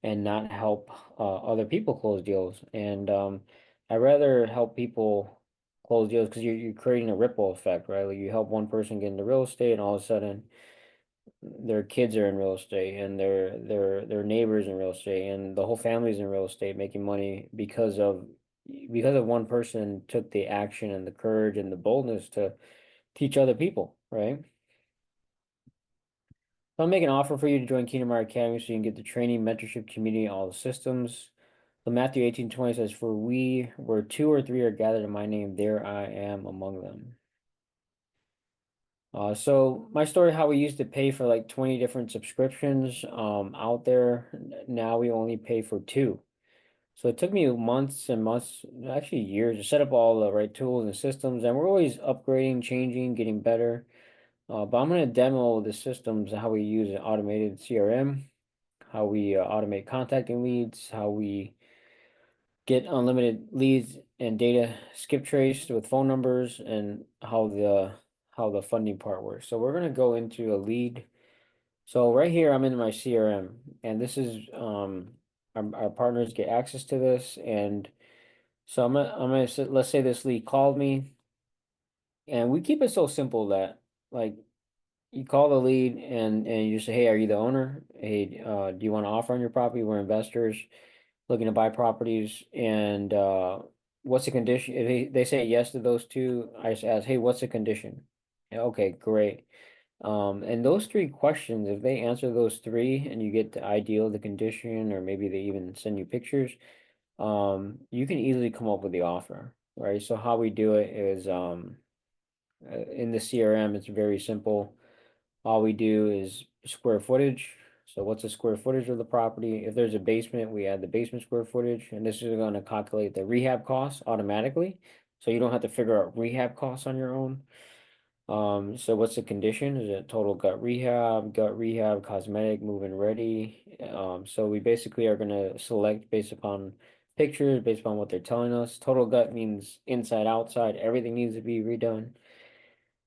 and not help other people close deals. And I rather help people close deals because you're creating a ripple effect, right? Like you help one person get into real estate, and all of a sudden their kids are in real estate, and their neighbors in real estate, and the whole family's in real estate making money because of one person took the action and the courage and the boldness to teach other people, right? So I'll make an offer for you to join Kingdom Art Academy so you can get the training, mentorship, community, all the systems. So Matthew 18:20 says, "For where two or three are gathered in my name, there I am among them." So my story, how we used to pay for like 20 different subscriptions out there. Now we only pay for two. So it took me months and months, actually years, to set up all the right tools and systems, and we're always upgrading, changing, getting better. But I'm going to demo the systems, how we use an automated CRM, how we automate contacting leads, how we get unlimited leads and data skip traced with phone numbers, and how the funding part works. So we're going to go into a lead. So right here, I'm in my CRM, and this is our partners get access to this. And so I'm gonna say, let's say this lead called me, and we keep it so simple that like you call the lead and you say, hey, are you the owner? Hey, do you want to offer on your property? We're investors looking to buy properties, and what's the condition? If they say yes to those two, I just ask, hey, what's the condition? Yeah, okay, great. And those three questions, if they answer those three and you get the ideal, the condition, or maybe they even send you pictures, you can easily come up with the offer, right? So how we do it is in the CRM, it's very simple. All we do is square footage. So what's the square footage of the property? If there's a basement, we add the basement square footage, and this is going to calculate the rehab costs automatically. So you don't have to figure out rehab costs on your own. So what's the condition? Is it total gut rehab, cosmetic, move-in ready? So we basically are gonna select based upon pictures, based upon what they're telling us. Total gut means inside, outside, everything needs to be redone.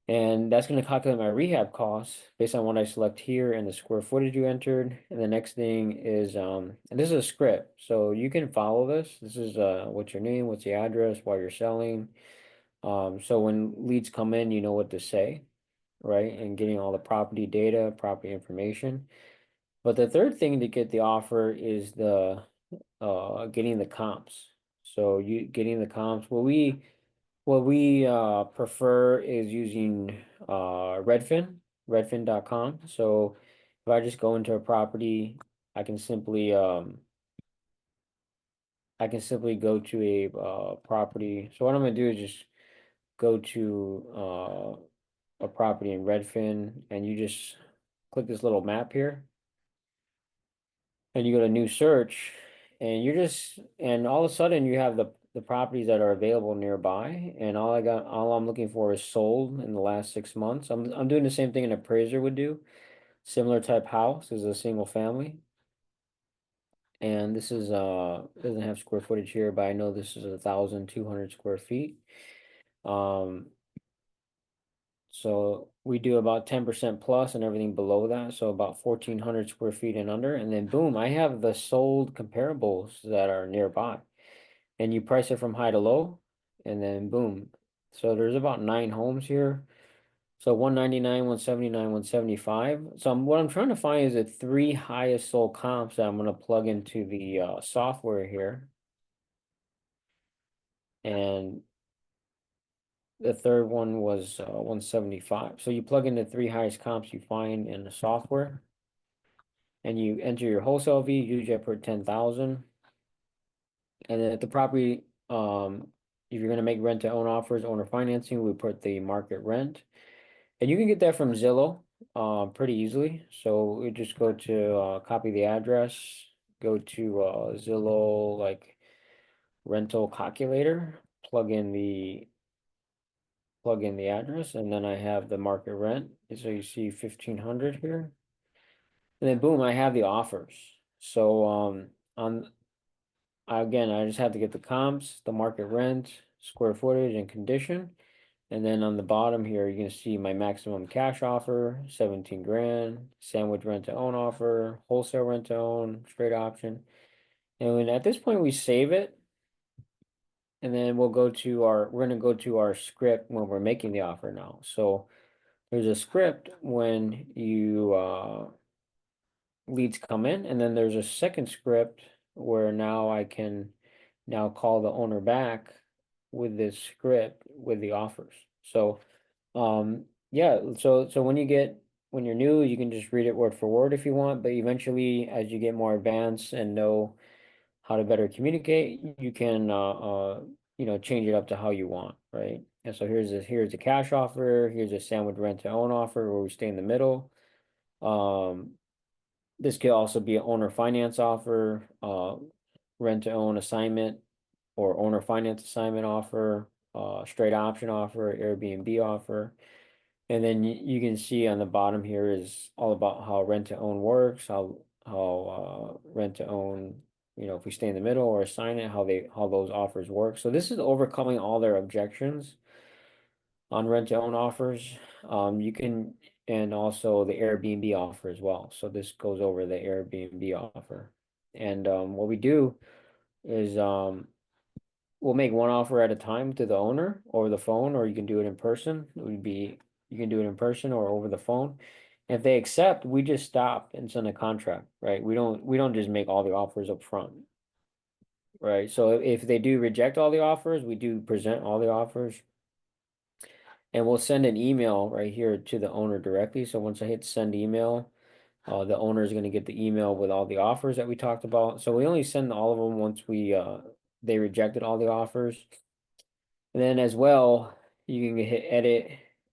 And that's gonna calculate my rehab costs based on what I select here and the square footage you entered. And the next thing is, and this is a script, so you can follow this. This is what's your name, what's the address, why you're selling. So when leads come in, you know what to say, right? And getting all the property data, property information. But the third thing to get the offer is the getting the comps. So you getting the comps. What we prefer is using Redfin.com. So if I just go into a property, I can simply go to a property. So what I'm gonna do is just go to a property in Redfin, and you just click this little map here, and you go to new search, and and all of a sudden you have the properties that are available nearby, and all I'm looking for is sold in the last 6 months. I'm doing the same thing an appraiser would do. Similar type house is a single family, and this is doesn't have square footage here, but I know this is 1,200 square feet. Um, So we do about 10% plus and everything below that. So about 1,400 square feet and under. And then boom, I have the sold comparables that are nearby. And you price it from high to low. And then boom. So there's about 9 homes here. So 199, 179, 175. So what I'm trying to find is the three highest sold comps that I'm going to plug into the software here. And the third one was 175. So you plug in the three highest comps you find in the software, and you enter your wholesale fee. Usually I put 10,000. And then if the property, if you're gonna make rent to own offers, owner financing, we put the market rent. And you can get that from Zillow pretty easily. So we just go to copy the address, go to Zillow like rental calculator, plug in the address, and then I have the market rent. So you see 1,500 here. And then boom, I have the offers. So on again, I just have to get the comps, the market rent, square footage, and condition. And then on the bottom here, you're gonna see my maximum cash offer, 17 grand, sandwich rent to own offer, wholesale rent to own, straight option. And when at this point we save it, and then we're going to go to our script when we're making the offer now. So there's a script when you leads come in, and then there's a second script where now I can now call the owner back with this script with the offers. So yeah, so when you're new, you can just read it word for word if you want, but eventually as you get more advanced and know how to better communicate, you can change it up to how you want, right? And so here's a cash offer, here's a sandwich rent to own offer where we stay in the middle. Um, this could also be an owner finance offer, rent to own assignment or owner finance assignment offer, straight option offer, Airbnb offer. And then you can see on the bottom here is all about how rent to own works, how rent to own, if we stay in the middle or assign it, how those offers work. So this is overcoming all their objections on rent to own offers. You can, and also the Airbnb offer as well. So this goes over the Airbnb offer. And what we do is we'll make one offer at a time to the owner over the phone, or you can do it in person. You can do it in person or over the phone. If they accept, we just stop and send a contract, right? We don't just make all the offers up front, right? So if they do reject all the offers, we do present all the offers. And we'll send an email right here to the owner directly. So once I hit send email, the owner is going to get the email with all the offers that we talked about. So we only send all of them once they rejected all the offers. And then as well, you can hit edit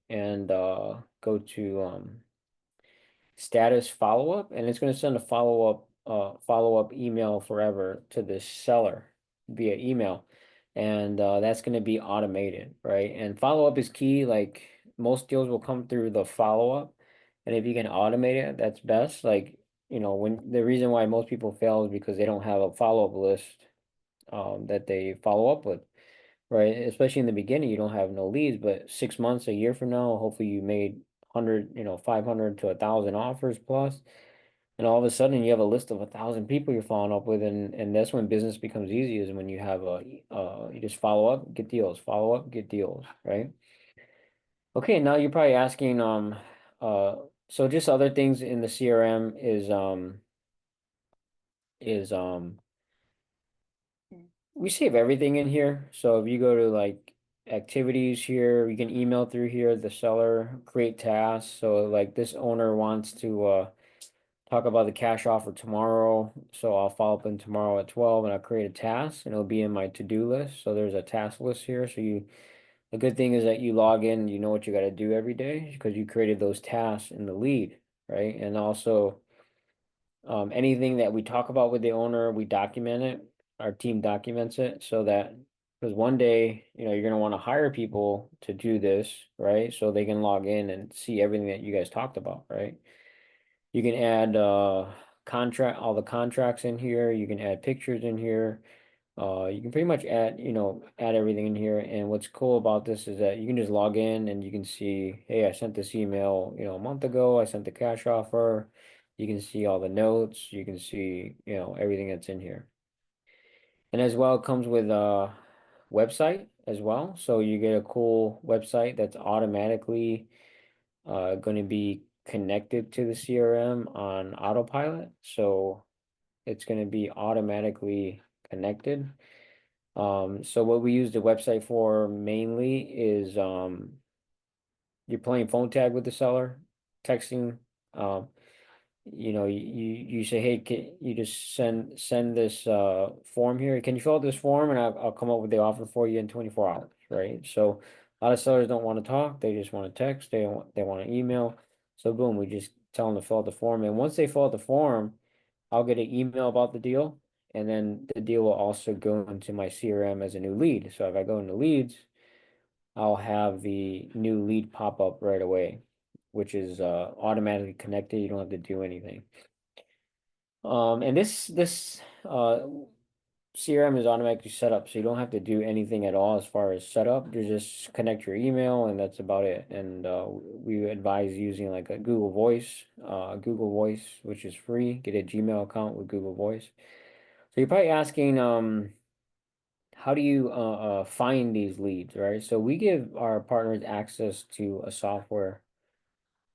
and go to status follow-up, and it's going to send a follow-up email forever to the seller via email. And that's going to be automated, right? And follow-up is key. Like most deals will come through the follow-up. And if you can automate it, that's best. Like, when the reason why most people fail is because they don't have a follow-up list that they follow up with, right? Especially in the beginning, you don't have no leads, but 6 months, a year from now, hopefully you made 100, 500 to 1,000 offers plus, and all of a sudden you have a list of 1,000 people you're following up with, and that's when business becomes easy, is when you have you just follow up, get deals, follow up, get deals, right? Okay, now you're probably asking, uh, so just other things in the CRM is we save everything in here. So if you go to like activities here, you can email through here, the seller, create tasks. So like this owner wants to talk about the cash offer tomorrow. So I'll follow up in tomorrow at 12 and I'll create a task and it'll be in my to-do list. So there's a task list here. So the good thing is that you log in, you know what you got to do every day because you created those tasks in the lead, right? And also anything that we talk about with the owner, we document it. Our team documents it so that because one day, you're going to want to hire people to do this, right? So they can log in and see everything that you guys talked about, right? You can add all the contracts in here. You can add pictures in here. You can pretty much add everything in here. And what's cool about this is that you can just log in and you can see, hey, I sent this email, a month ago. I sent the cash offer. You can see all the notes. You can see, everything that's in here. And as well, it comes with a website as well. So you get a cool website that's automatically going to be connected to the CRM on autopilot. So it's going to be automatically connected. So what we use the website for mainly is you're playing phone tag with the seller, texting. You say, hey, can you just send this form here? Can you fill out this form and I'll come up with the offer for you in 24 hours, right? So a lot of sellers don't want to talk, they just want to text, they want to email. So boom, we just tell them to fill out the form. And once they fill out the form, I'll get an email about the deal, and then the deal will also go into my CRM as a new lead. So if I go into leads, I'll have the new lead pop up right away, which is automatically connected. You don't have to do anything. And this CRM is automatically set up, so you don't have to do anything at all as far as setup. You just connect your email, and that's about it. And we advise using like a Google Voice, which is free. Get a Gmail account with Google Voice. So you're probably asking, how do you find these leads, right? So we give our partners access to a software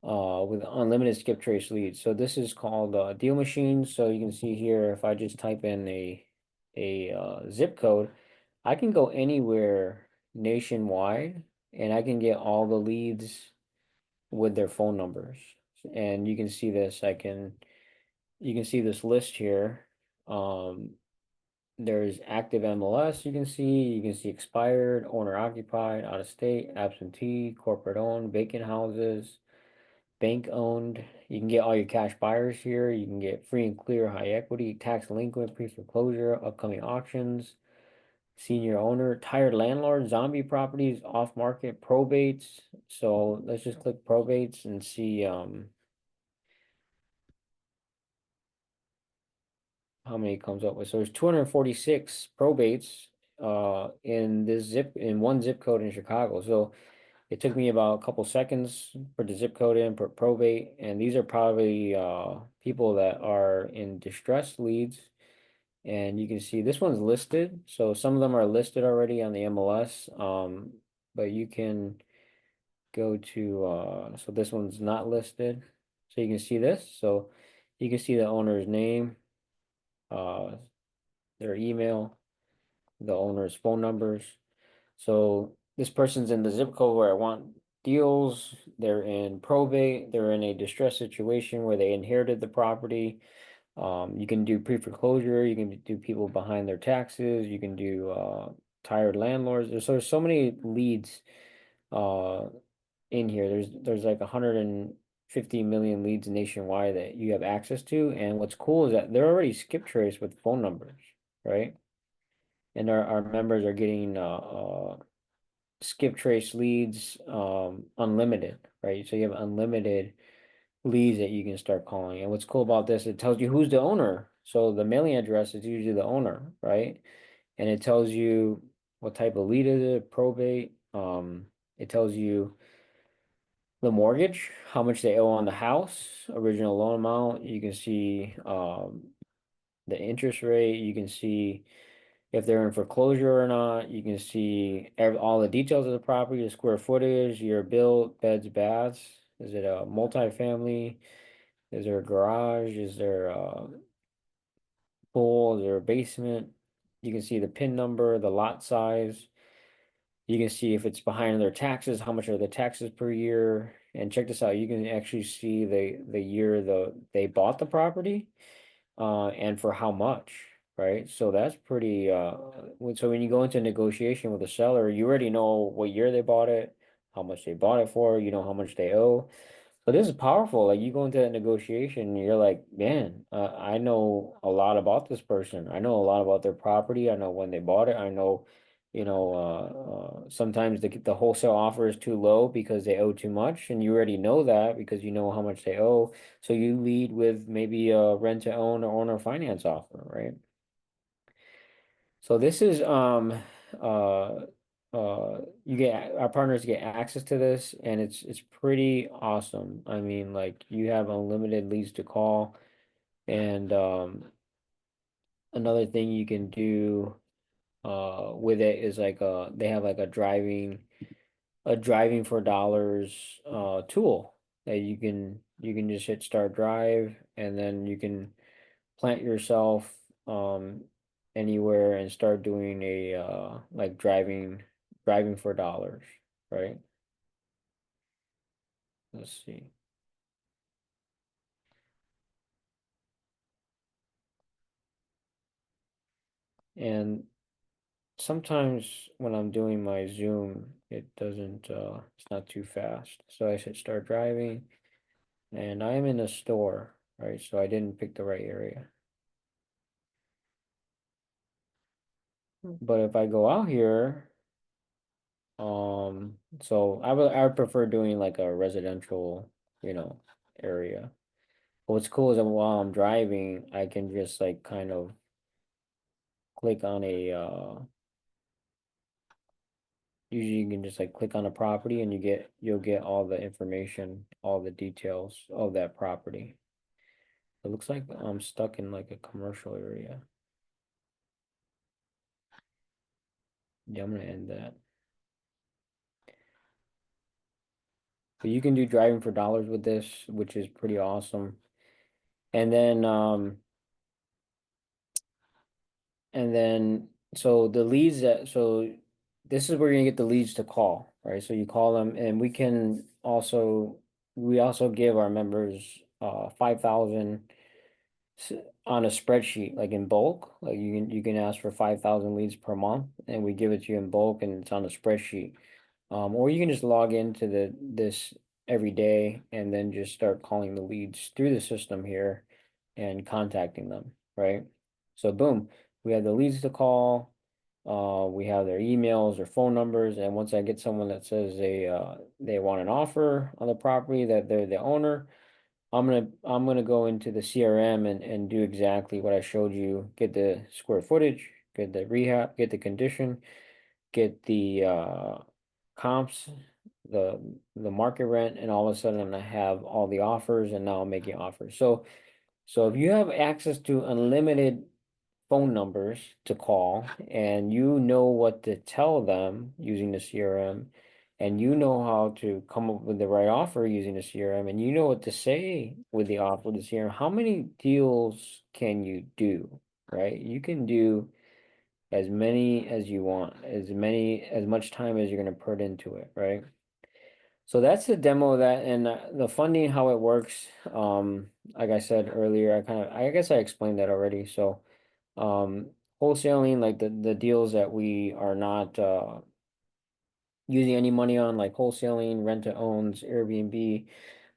with unlimited skip trace leads. So this is called Deal Machine. So you can see here, if I just type in a zip code, I can go anywhere nationwide and I can get all the leads with their phone numbers. And you can see this, you can see this list here. Um, there's active MLS you can see expired, owner occupied, out of state, absentee, corporate owned, vacant houses, bank owned. You can get all your cash buyers here. You can get free and clear, high equity, tax delinquent, pre-foreclosure, upcoming auctions, senior owner, tired landlord, zombie properties, off market, probates. So let's just click probates and see how many it comes up with. So there's 246 probates in one zip code in Chicago. So it took me about a couple seconds for the zip code in, for probate, and these are probably people that are in distressed leads. And you can see this one's listed. So some of them are listed already on the MLS. But you can go to so this one's not listed. So you can see this. So you can see the owner's name, uh, their email, the owner's phone numbers. So this person's in the zip code where I want deals. They're in probate. They're in a distressed situation where they inherited the property. You can do pre-foreclosure. You can do people behind their taxes. You can do tired landlords. There's so many leads uh, in here. There's like 150 million leads nationwide that you have access to. And what's cool is that they're already skip traced with phone numbers, right? And our members are getting skip trace leads unlimited, right? So you have unlimited leads that you can start calling. And what's cool about this, it tells you who's the owner. So the mailing address is usually the owner, right? And it tells you what type of lead is it, probate. It tells you the mortgage, how much they owe on the house, original loan amount. You can see the interest rate. You can see if they're in foreclosure or not. You can see all the details of the property, the square footage, year built, beds, baths. Is it a multifamily? Is there a garage? Is there a pool? Is there a basement? You can see the PIN number, the lot size. You can see if it's behind their taxes, how much are the taxes per year. And check this out, you can actually see the year they bought the property and for how much, right? So that's pretty so when you go into negotiation with a seller, you already know what year they bought it, how much they bought it for, you know how much they owe. But this is powerful. Like you go into that negotiation, and you're like, man, I know a lot about this person. I know a lot about their property. I know when they bought it. I know, sometimes the wholesale offer is too low because they owe too much, and you already know that because you know how much they owe. So you lead with maybe a rent to own or owner finance offer, right? So this is uh you get our partners get access to this and it's pretty awesome. I mean, like you have unlimited leads to call and another thing you can do with it is like they have like a driving for dollars tool that you can just hit start drive and then you can plant yourself um anywhere and start doing a like driving for dollars, right? Let's see. And sometimes when I'm doing my Zoom, it doesn't it's not too fast. So I should start driving and I am in a store, right? So I didn't pick the right area. But if I go out here, so I would prefer doing like a residential, you know, area. But what's cool is that while I'm driving, I can just like kind of click on a usually you can just like click on a property and you'll get all the information, all the details of that property. It looks like I'm stuck in like a commercial area. Yeah, I'm gonna end that. But you can do driving for dollars with this, which is pretty awesome. And then and then so the leads that so this is where you're gonna get the leads to call, right? So you call them, and we also give our members 5,000 on a spreadsheet, like in bulk. Like you can ask for 5,000 leads per month, and we give it to you in bulk, and it's on a spreadsheet. Or you can just log into this every day and then just start calling the leads through the system here and contacting them, right? So boom, we have the leads to call. We have their emails, their phone numbers, and once I get someone that says they want an offer on the property, that they're the owner, I'm gonna go into the CRM and do exactly what I showed you. Get the square footage, get the rehab, get the condition, get the comps, the market rent, and all of a sudden I have all the offers, and now I'm making offers. So if you have access to unlimited phone numbers to call, and you know what to tell them using the CRM, and you know how to come up with the right offer using the CRM, and you know what to say with the offer with the CRM, how many deals can you do, right? You can do as many as you want, as much time as you're going to put into it, right? So that's the demo of that, and the funding, how it works. Like I said earlier, I guess I explained that already. So, um, wholesaling, like the deals that we are not using any money on, like wholesaling, rent to owns, Airbnb,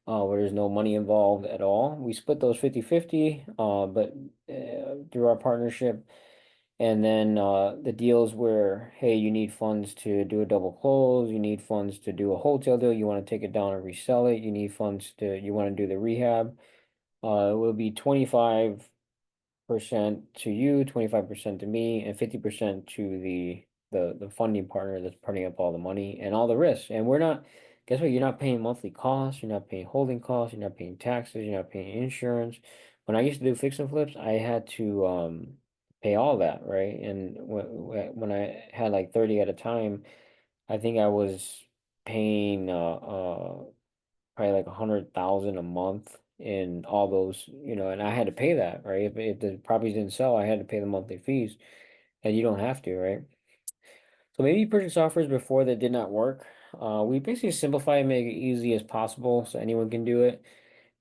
where there's no money involved at all. We split those 50/50, but through our partnership. And then the deals where, hey, you need funds to do a double close, you need funds to do a wholesale deal, you want to take it down and resell it, you want to do the rehab. It will be 25% to you, 25% to me, and 50% to the funding partner that's putting up all the money and all the risks. And we're not, guess what? You're not paying monthly costs, you're not paying holding costs, you're not paying taxes, you're not paying insurance. When I used to do fix and flips, I had to pay all that, right? And when I had like 30 at a time, I think I was paying probably like 100,000 a month in all those, and I had to pay that, right? If the properties didn't sell, I had to pay the monthly fees, and you don't have to, right? So maybe you purchased offers before that did not work. We basically simplify and make it easy as possible so anyone can do it.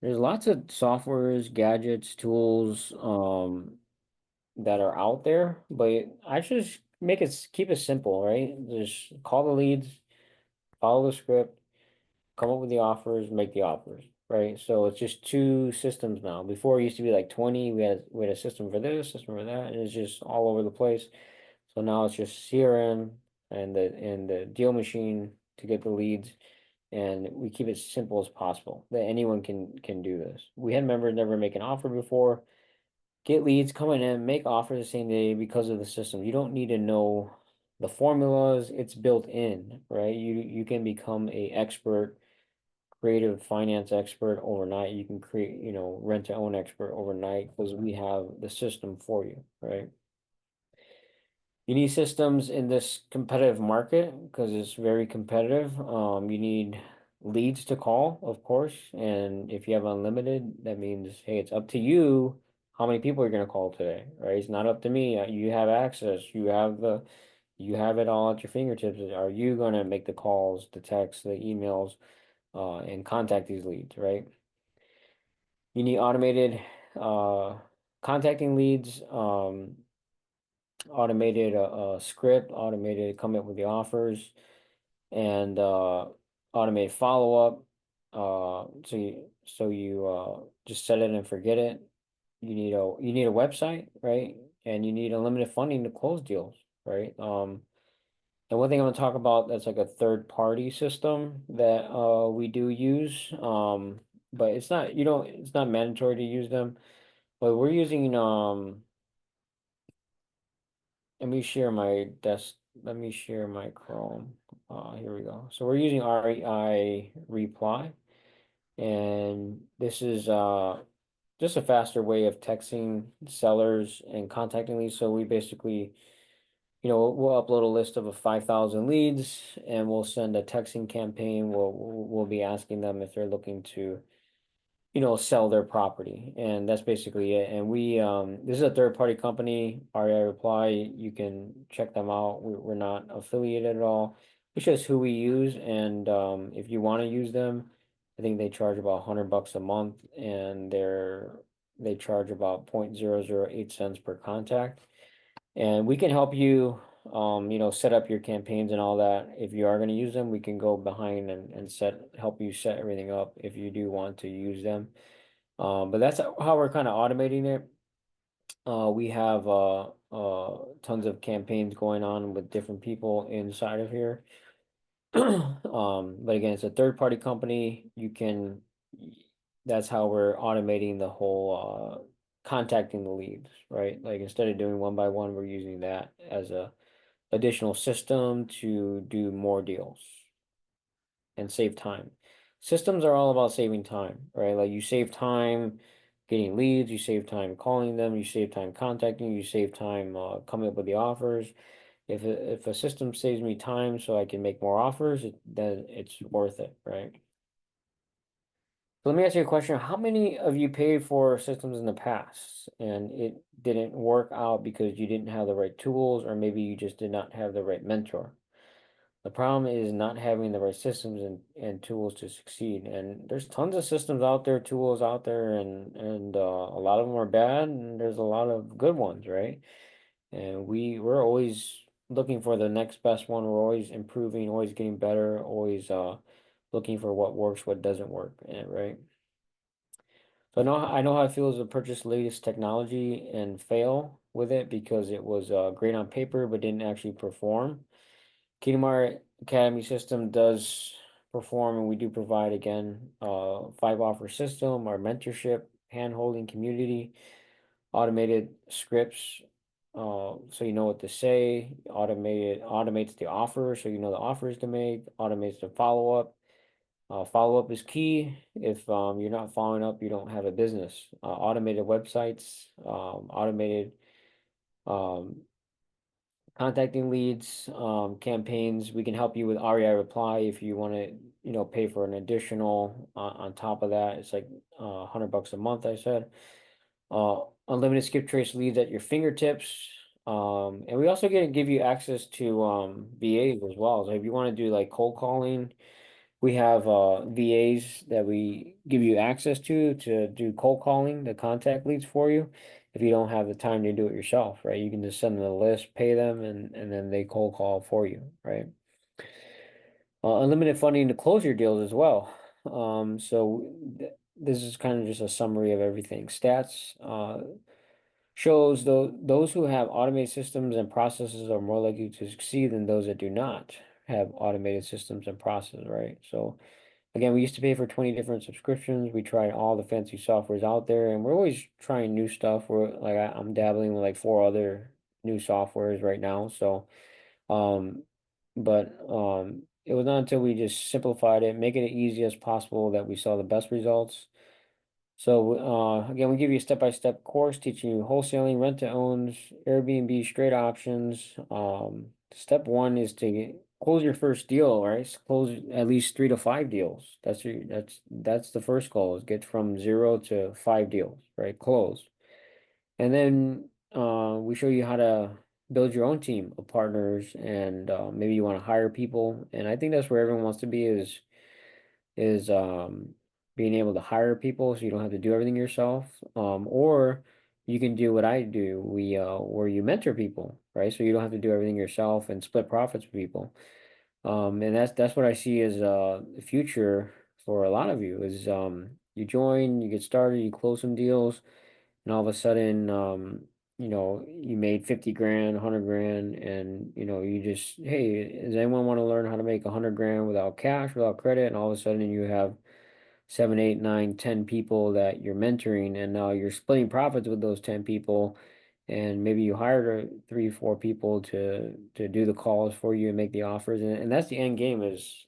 There's lots of softwares, gadgets, tools, that are out there, but I just keep it simple, right? Just call the leads, follow the script, come up with the offers, make the offers, right? So it's just two systems now. Before it used to be like 20, we had a system for this, system for that, and it's just all over the place. So now it's just CRM and the deal machine to get the leads, and we keep it simple as possible that anyone can do this. We had members never make an offer before. Get leads coming in, make offers the same day because of the system. You don't need to know the formulas, it's built in, right? You can become a expert, creative finance expert overnight. You can create, rent to own expert overnight because we have the system for you, right? You need systems in this competitive market because it's very competitive. You need leads to call, of course. And if you have unlimited, that means, hey, it's up to you how many people you're going to call today, right? It's not up to me. You have access. You have it all at your fingertips. Are you going to make the calls, the texts, the emails, and contact these leads, right? You need automated uh, contacting leads. Automated script, automated come up with the offers, and automated follow-up. So you just set it and forget it. You need a website, right? And you need unlimited funding to close deals, right? And one thing I'm gonna talk about that's like a third party system that we do use. But it's not mandatory to use them. But we're using let me share my Chrome. Here we go. So we're using REI Reply, and this is just a faster way of texting sellers and contacting these. So we basically, we'll upload a list of 5,000 leads, and we'll send a texting campaign. We'll be asking them if they're looking to, sell their property, and that's basically it. And this is a third-party company, REI Reply. You can check them out. We're not affiliated at all. It's just who we use, and if you want to use them, I think they charge about $100 a month, and they charge about 0.008 cents per contact. And we can help you, set up your campaigns and all that. If you are going to use them, we can go behind and help you set everything up if you do want to use them. But that's how we're kind of automating it. We have tons of campaigns going on with different people inside of here. But again, it's a third-party company. That's how we're automating the whole contacting the leads, right? Like instead of doing one by one, we're using that as a additional system to do more deals and save time. Systems are all about saving time, right? Like you save time getting leads, you save time calling them, you save time contacting, you save time coming up with the offers. If a system saves me time so I can make more offers, then it's worth it, right? So let me ask you a question. How many of you paid for systems in the past and it didn't work out because you didn't have the right tools, or maybe you just did not have the right mentor? The problem is not having the right systems and tools to succeed. And there's tons of systems out there, tools out there, and a lot of them are bad, and there's a lot of good ones, right? And we're always looking for the next best one. We're always improving, always getting better, always looking for what works, what doesn't work, right? So I know how it feels to purchase the latest technology and fail with it because it was great on paper but didn't actually perform. Kingdom Academy system does perform, and we do provide again 5 offer system, our mentorship, hand-holding community, automated scripts, so you know what to say. Automates the offer, so you know the offers to make. Automates the follow-up. Follow-up is key. If you're not following up, you don't have a business. Automated websites, automated um, contacting leads, campaigns. We can help you with REI Reply if you want to, pay for an additional on top of that. It's like $100 a month, I said. Unlimited skip trace leads at your fingertips. And we also give you access to VAs as well. So if you want to do like cold calling, we have VAs that we give you access to do cold calling, the contact leads for you. If you don't have the time to do it yourself, right? You can just send them a list, pay them, and then they cold call for you, right? Unlimited funding to close your deals as well. So this is kind of just a summary of everything. Stats shows those who have automated systems and processes are more likely to succeed than those that do not have automated systems and processes, right? So again, we used to pay for 20 different subscriptions. We tried all the fancy softwares out there, and we're always trying new stuff. We're like I'm dabbling with like 4 other new softwares right now. So, but it was not until we just simplified it, make it as easy as possible, that we saw the best results. So, again, we give you a step-by-step course teaching you wholesaling, rent-to-owns, Airbnb, straight options. Step one is to close your first deal, right? Close at least 3 to 5 deals. That's the first goal, is get from 0 to 5 deals, right? Close. And then we show you how to build your own team of partners, and maybe you want to hire people. And I think that's where everyone wants to be, is being able to hire people so you don't have to do everything yourself. Or you can do what I do, where you mentor people, right? So you don't have to do everything yourself and split profits with people. And that's what I see as the future for a lot of you, is you join, you get started, you close some deals, and all of a sudden you made 50 grand, 100 grand, and you just, hey, does anyone want to learn how to make 100 grand without cash, without credit? And all of a sudden you have 7, 8, 9, 10 people that you're mentoring, and now you're splitting profits with those 10 people. And maybe you hired 3, 4 people to do the calls for you and make the offers. And that's the end game, is,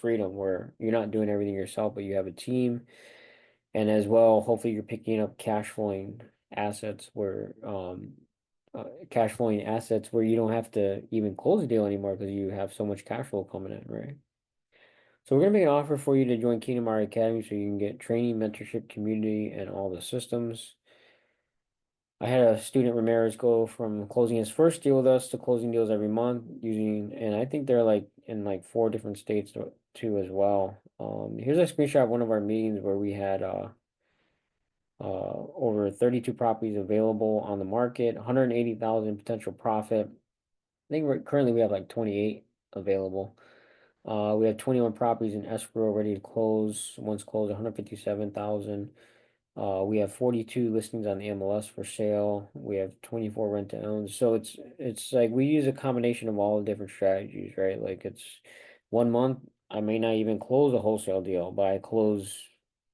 freedom, where you're not doing everything yourself, but you have a team. And as well, hopefully you're picking up cash flowing assets where cash flowing assets where you don't have to even close the deal anymore because you have so much cash flow coming in, right? So we're gonna make an offer for you to join Kingdom REIA Academy so you can get training, mentorship, community, and all the systems. I had a student Ramirez go from closing his first deal with us to closing deals every month using, and I think they're like in like 4 different states too as well. Here's a screenshot of one of our meetings where we had over 32 properties available on the market, 180,000 potential profit. I think currently we have like 28 available. We have 21 properties in escrow ready to close. Once closed, 157,000. We have 42 listings on the MLS for sale. We have 24 rent to own. So it's like we use a combination of all the different strategies, right? Like it's 1 month, I may not even close a wholesale deal, but I close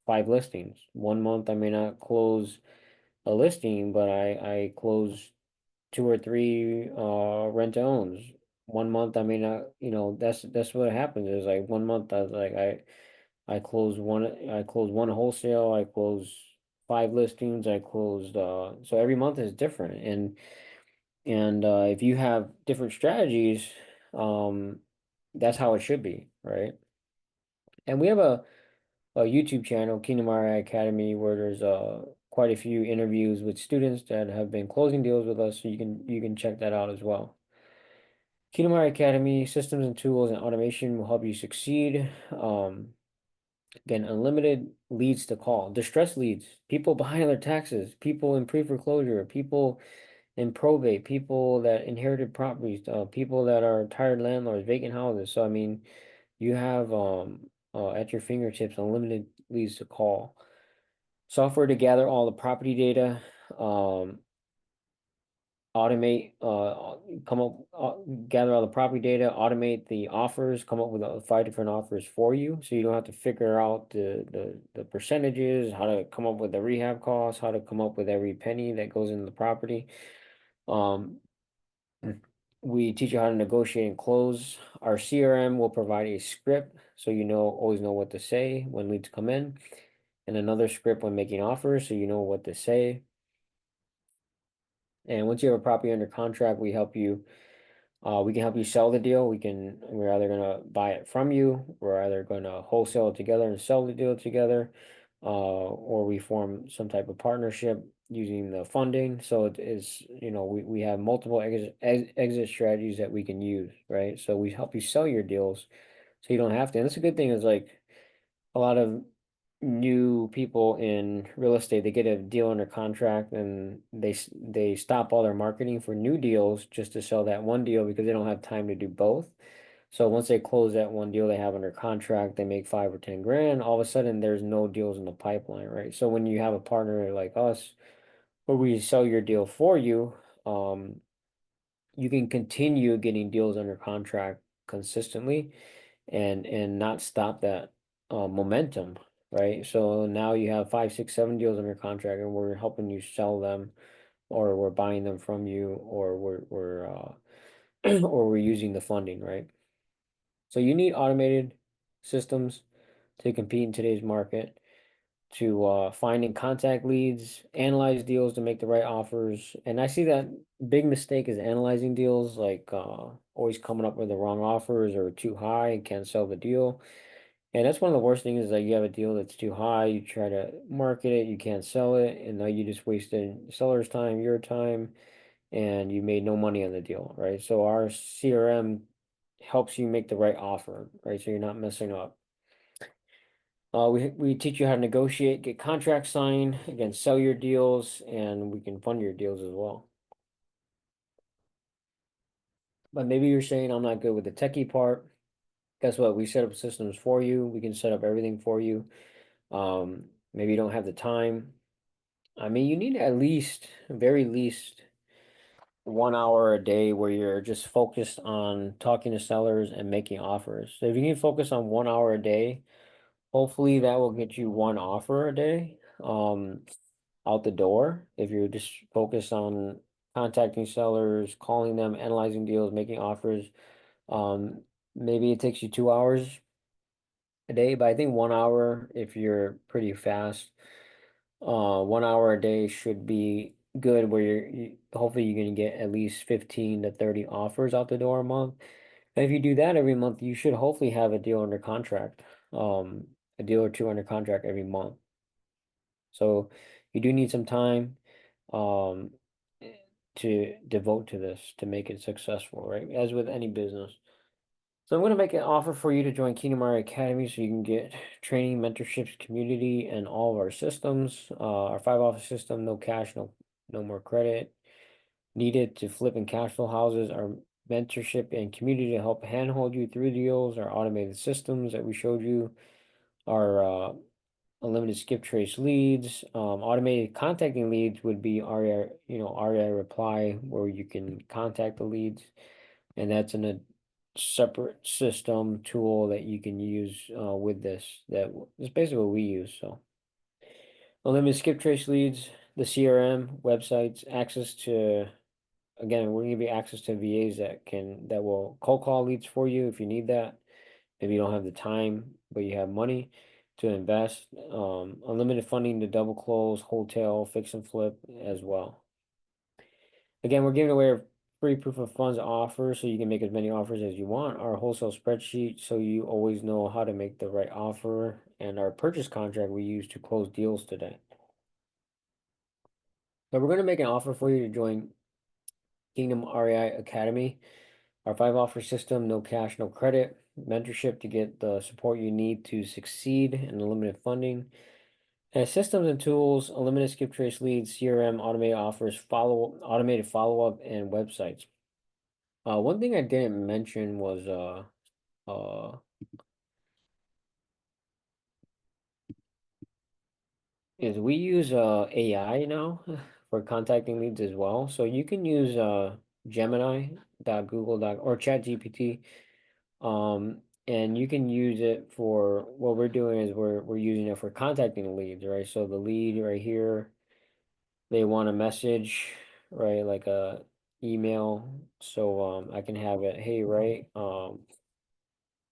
5 listings. 1 month, I may not close a listing, but I close 2 or 3 rent to owns. 1 month, I may not, that's what happens is like 1 month I was like I closed one wholesale, I closed 5 listings, I closed so every month is different. And if you have different strategies, um that's how it should be, right? And we have a YouTube channel, Kingdom REI Academy, where there's quite a few interviews with students that have been closing deals with us, so you can check that out as well. Kingdom REI Academy systems and tools and automation will help you succeed. Again, unlimited leads to call, distress leads, people behind on their taxes, people in pre-foreclosure, people in probate, people that inherited properties, people that are tired landlords, vacant houses. So I mean, you have at your fingertips unlimited leads to call. Software to gather all the property data, automate, come up, gather all the property data, automate the offers, come up with 5 different offers for you, so you don't have to figure out the percentages, how to come up with the rehab costs, how to come up with every penny that goes into the property. Um, we teach you how to negotiate and close. Our CRM will provide a script, so you always know what to say when leads come in, and another script when making offers, so you know what to say. And once you have a property under contract, we can help you sell the deal. We're either gonna buy it from you, we're either gonna wholesale it together and sell the deal together, or we form some type of partnership using the funding. So it is, we have multiple exit strategies that we can use, right? So we help you sell your deals so you don't have to. And that's a good thing is like a lot of new people in real estate, they get a deal under contract and they stop all their marketing for new deals just to sell that one deal because they don't have time to do both. So once they close that one deal they have under contract, they make 5 or 10 grand. All of a sudden, there's no deals in the pipeline, right? So when you have a partner like us, where we sell your deal for you, you can continue getting deals under contract consistently and not stop that momentum, right? So now you have 5, 6, 7 deals under contract, and we're helping you sell them, or we're buying them from you, or we're or we're using the funding, right? So you need automated systems to compete in today's market, to find and contact leads, analyze deals to make the right offers. And I see that big mistake is analyzing deals, like always coming up with the wrong offers or too high and can't sell the deal. And that's one of the worst things is that you have a deal that's too high, you try to market it, you can't sell it, and now you just wasted seller's time, your time, and you made no money on the deal, right? So our CRM helps you make the right offer, right? So you're not messing up. We teach you how to negotiate, get contracts signed, again, sell your deals, and we can fund your deals as well. But maybe you're saying I'm not good with the techie part. Guess what? We set up systems for you. We can set up everything for you. Maybe you don't have the time. I mean, you need at least, very least, 1 hour a day where you're just focused on talking to sellers and making offers. So if you can focus on 1 hour a day, hopefully that will get you one offer a day out the door. If you're just focused on contacting sellers, calling them, analyzing deals, making offers, um, maybe it takes you 2 hours a day, but I think 1 hour if you're pretty fast. 1 hour a day should be good where hopefully you're gonna get at least 15 to 30 offers out the door a month. And if you do that every month, you should hopefully have a deal under contract, a deal or two under contract every month. So you do need some time um to devote to this to make it successful, right? As with any business. So I'm going to make an offer for you to join Kingdom REI Academy so you can get training, mentorships, community, and all of our systems. Our 5 office system, no cash, no more credit needed to flip and cash flow houses. Our mentorship and community to help handhold you through deals. Our automated systems that we showed you. Our unlimited skip trace leads. Automated contacting leads would be REI, REI reply where you can contact the leads, and that's in a separate system tool that you can use with this. That is basically what we use. So unlimited skip trace leads, the CRM websites, access to, again, we're gonna give you access to VAs that will cold call leads for you if you need that. Maybe you don't have the time, but you have money to invest. Unlimited funding to double close, hotel, fix and flip as well. Again, we're giving away a free proof of funds offer so you can make as many offers as you want. Our wholesale spreadsheet so you always know how to make the right offer, and our purchase contract we use to close deals today. So we're going to make an offer for you to join Kingdom REI Academy. Our 5 offer system, no cash, no credit, mentorship to get the support you need to succeed, and unlimited funding. And systems and tools, unlimited skip trace leads, CRM, automated offers, automated follow-up, and websites. One thing I didn't mention was is we use AI now for contacting leads as well. So you can use Gemini.google. Or ChatGPT. And you can use it for what we're doing is we're using it for contacting leads, right? So the lead right here, they want a message, right? Like a email. So I can have it, hey, right,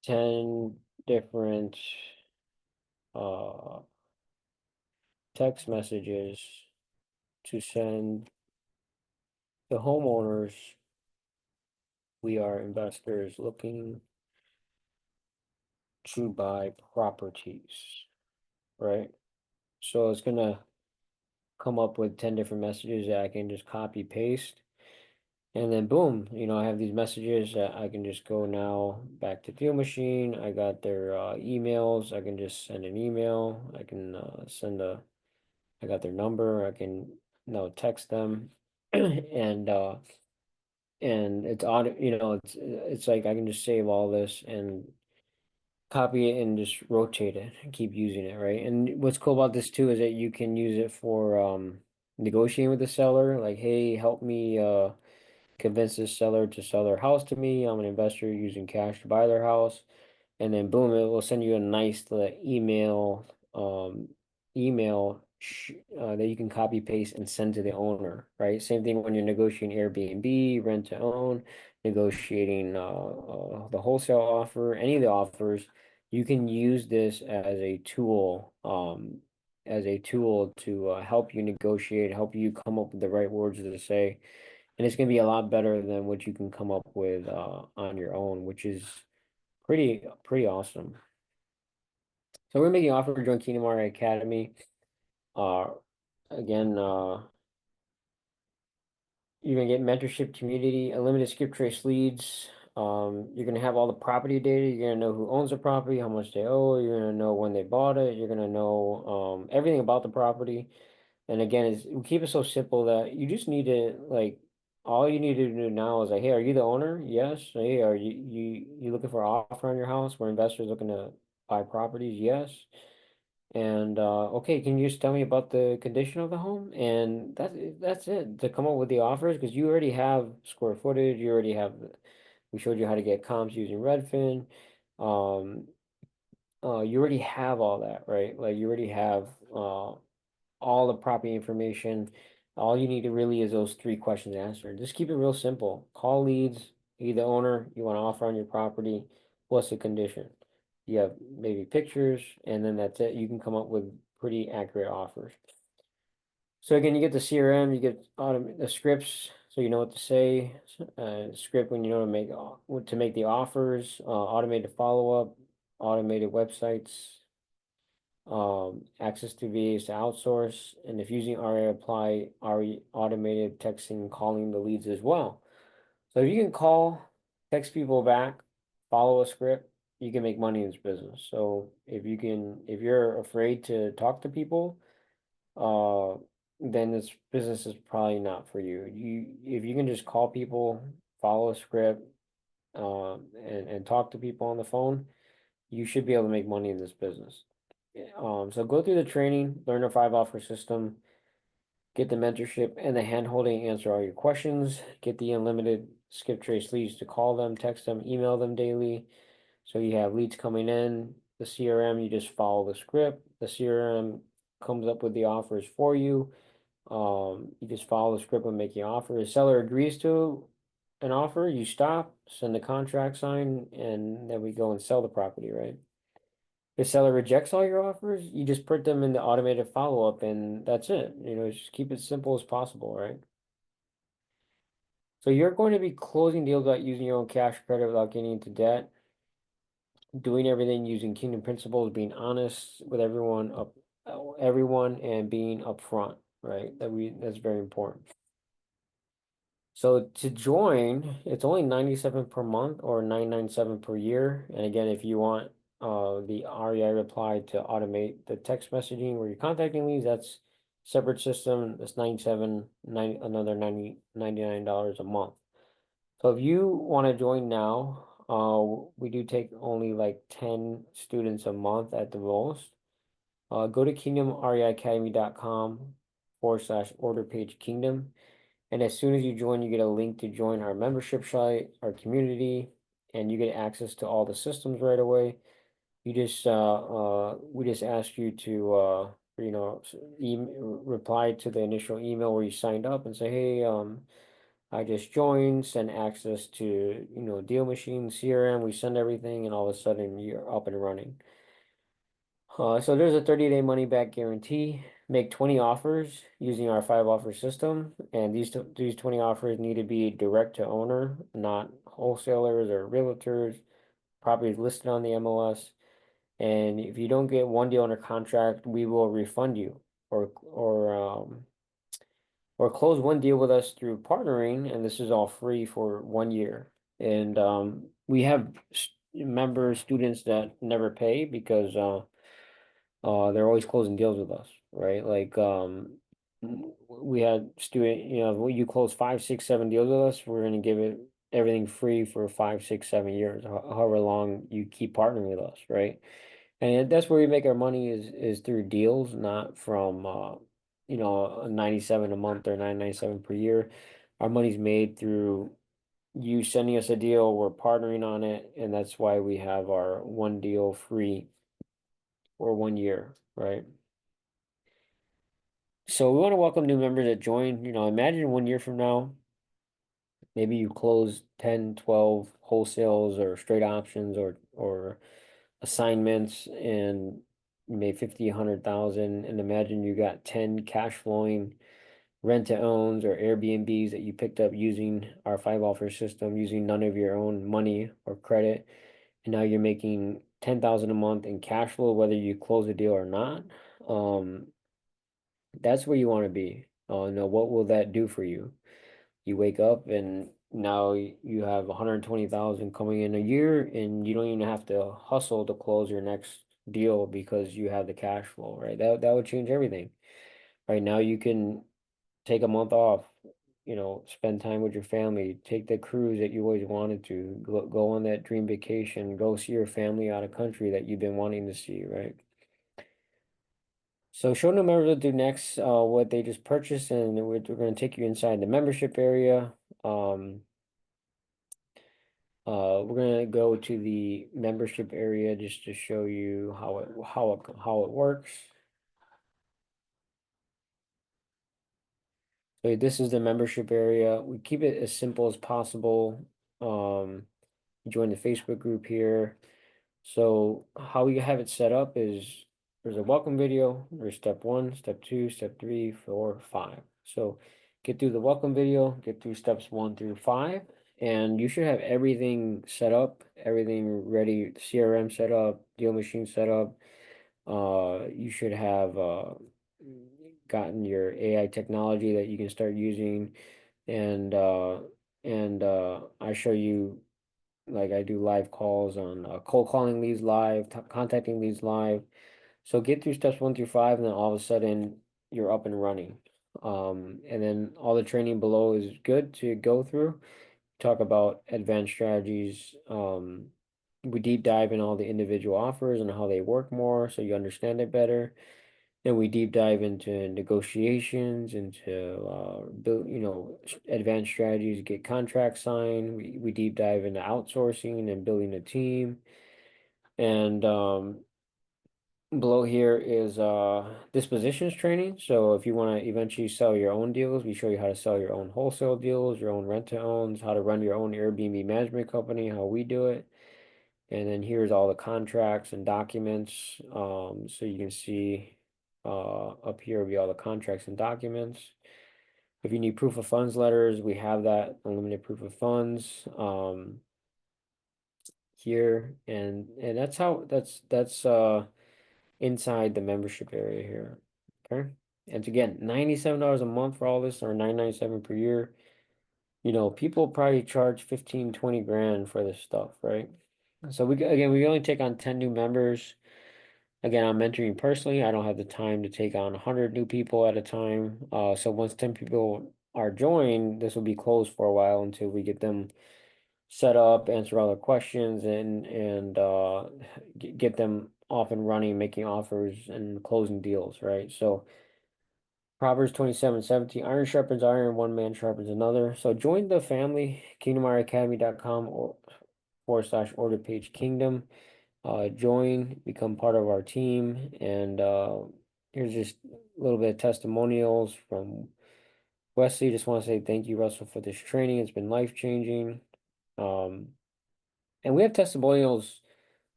10 different uh text messages to send the homeowners. We are investors looking to buy properties, right? So it's gonna come up with 10 different messages that I can just copy paste. And then boom, I have these messages that I can just go now back to Deal Machine. I got their emails. I can just send an email. I can I got their number. I can now text them. and it's auto, it's like I can just save all this and copy it and just rotate it and keep using it, right? And what's cool about this too is that you can use it for negotiating with the seller, like, hey, help me convince this seller to sell their house to me. I'm an investor using cash to buy their house. And then boom, it will send you a nice email that you can copy paste and send to the owner, right? Same thing when you're negotiating Airbnb, rent to own, negotiating the wholesale offer, any of the offers. You can use this as a tool to help you negotiate, help you come up with the right words to say, and it's going to be a lot better than what you can come up with on your own, which is pretty awesome. So we're making an offer to join Kingdom REI Academy. Uh, again, you're gonna get mentorship, community, unlimited skip trace leads. You're gonna have all the property data. You're gonna know who owns the property, how much they owe. You're gonna know when they bought it. You're gonna know everything about the property. And again, we keep it so simple that you just need to, like, all you need to do now is like, hey, are you the owner? Yes. Hey, are you looking for an offer on your house? We're investors looking to buy properties. Yes. And okay, can you just tell me about the condition of the home? And that's it to come up with the offers, because you already have square footage. You already have. We showed you how to get comps using Redfin. Um, you already have all that, right? Like you already have all the property information. All you need to really is those 3 questions answered. Just keep it real simple. Call leads, you the owner, you want to offer on your property, what's the condition? You have maybe pictures, and then that's it. You can come up with pretty accurate offers. So again, you get the CRM, you get the scripts, so you know what to say. Script when you know to make the offers, automated follow-up, automated websites, access to VAs to outsource, and if using RA apply RE automated texting, calling the leads as well. So if you can call, text people back, follow a script, you can make money in this business. So if you're afraid to talk to people, uh, then this business is probably not for you. If you can just call people, follow a script, and talk to people on the phone, you should be able to make money in this business. So go through the training, learn the 5 offer system, get the mentorship and the hand-holding, answer all your questions, get the unlimited skip trace leads to call them, text them, email them daily. So you have leads coming in, the CRM, you just follow the script. The CRM comes up with the offers for you. You just follow the script and make the offer. The seller agrees to an offer, you stop, send the contract sign, and then we go and sell the property, right? The seller rejects all your offers, you just put them in the automated follow-up and that's it. Just keep it simple as possible, right? So you're going to be closing deals without using your own cash credit, without getting into debt, doing everything using Kingdom principles, being honest with everyone and being upfront, right? That's very important. So to join, it's only 97 per month or 997 per year. And again, if you want the REI reply to automate the text messaging where you're contacting leads, that's separate system. That's 97, another $99 a month. So if you want to join now, we do take only like 10 students a month at the most. Go to KingdomREIacademy.com/order page Kingdom. And as soon as you join, you get a link to join our membership site, our community, and you get access to all the systems right away. We just ask you to, reply to the initial email where you signed up and say, hey, I just joined, send access to, deal machine, CRM, we send everything, and all of a sudden you're up and running. So there's a 30-day money back guarantee. Make 20 offers using our 5 offer system, and these 20 offers need to be direct to owner, not wholesalers or realtors. Properties listed on the MLS. And if you don't get one deal under contract, we will refund you or close one deal with us through partnering, and this is all free for 1 year. And we have students that never pay because they're always closing deals with us, right? Like we had when you close 5, 6, 7 deals with us, we're gonna give it everything free for 5, 6, 7 years, however long you keep partnering with us, right? And that's where we make our money is through deals, not from a 97 a month or 997 per year. Our money's made through you sending us a deal, we're partnering on it, and that's why we have our one deal free for 1 year, right? So we want to welcome new members that join. Imagine 1 year from now, maybe you close 10, 12 wholesales or straight options or assignments and you made 50, 100,000, and imagine you got 10 cash flowing rent to owns or Airbnbs that you picked up using our 5 offer system, using none of your own money or credit. And now you're making 10,000 a month in cash flow, whether you close the deal or not. That's where you want to be. Now what will that do for you? You wake up and now you have 120,000 coming in a year and you don't even have to hustle to close your next deal because you have the cash flow, right? That would change everything. Right now you can take a month off, spend time with your family, take the cruise that you always wanted to, go on that dream vacation, go see your family out of country that you've been wanting to see, right? So show no members will do next what they just purchased, and we're going to take you inside the membership area. We're going to go to the membership area just to show you how it works. So this is the membership area. We keep it as simple as possible. Join the Facebook group here. So how you have it set up is there's a welcome video. There's step 1, step 2, step 3, 4, 5. So get through the welcome video, get through steps 1 through 5, and you should have everything set up, everything ready, CRM set up, deal machine set up. You should have gotten your AI technology that you can start using, and I show you, like, I do live calls on cold calling leads live, contacting leads live. So get through steps 1 through 5, and then all of a sudden you're up and running. And then all the training below is good to go through. Talk about advanced strategies. We deep dive in all the individual offers and how they work more, so you understand it better. Then we deep dive into negotiations, into build, advanced strategies, get contracts signed. We deep dive into outsourcing and building a team. And below here is dispositions training. So if you want to eventually sell your own deals, we show you how to sell your own wholesale deals, your own rent-to-owns, how to run your own Airbnb management company, how we do it. And then here's all the contracts and documents. So you can see up here will be all the contracts and documents. If you need proof of funds letters, we have that unlimited proof of funds here, and that's inside the membership area here. Okay. And again, $97 a month for all this, or $997 per year. People probably charge 15, 20 grand for this stuff, right? So we only take on 10 new members. Again, I'm mentoring personally. I don't have the time to take on 100 new people at a time. So once 10 people are joined, this will be closed for a while until we get them set up, answer all their questions, and get them off and running, making offers and closing deals, right? So Proverbs 27:17, iron sharpens iron, one man sharpens another. So join the family, KingdomREIacademy.com or /order page kingdom. Join, become part of our team, and here's just a little bit of testimonials from Wesley. Just want to say thank you, Russell, for this training. It's been life-changing. And we have testimonials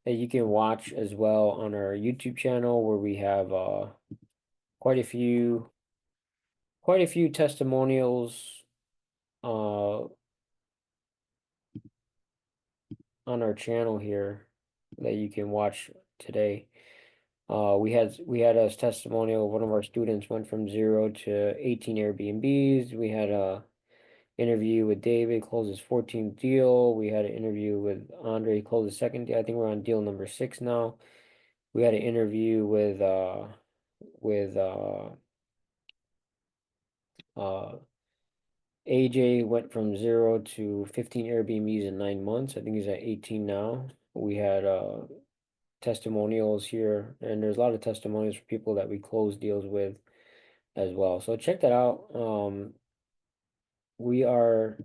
that you can watch as well on our YouTube channel, where we have quite a few testimonials on our channel here that you can watch today. We had a testimonial. One of our students went from 0 to 18 Airbnbs. We had a interview with David, closed his 14th deal. We had an interview with Andre, closed his second deal. I think we're on deal number 6 now. We had an interview with AJ, went from 0 to 15 Airbnbs in 9 months. I think he's at 18 now. We had testimonials here, and there's a lot of testimonials for people that we close deals with as well. So check that out. We are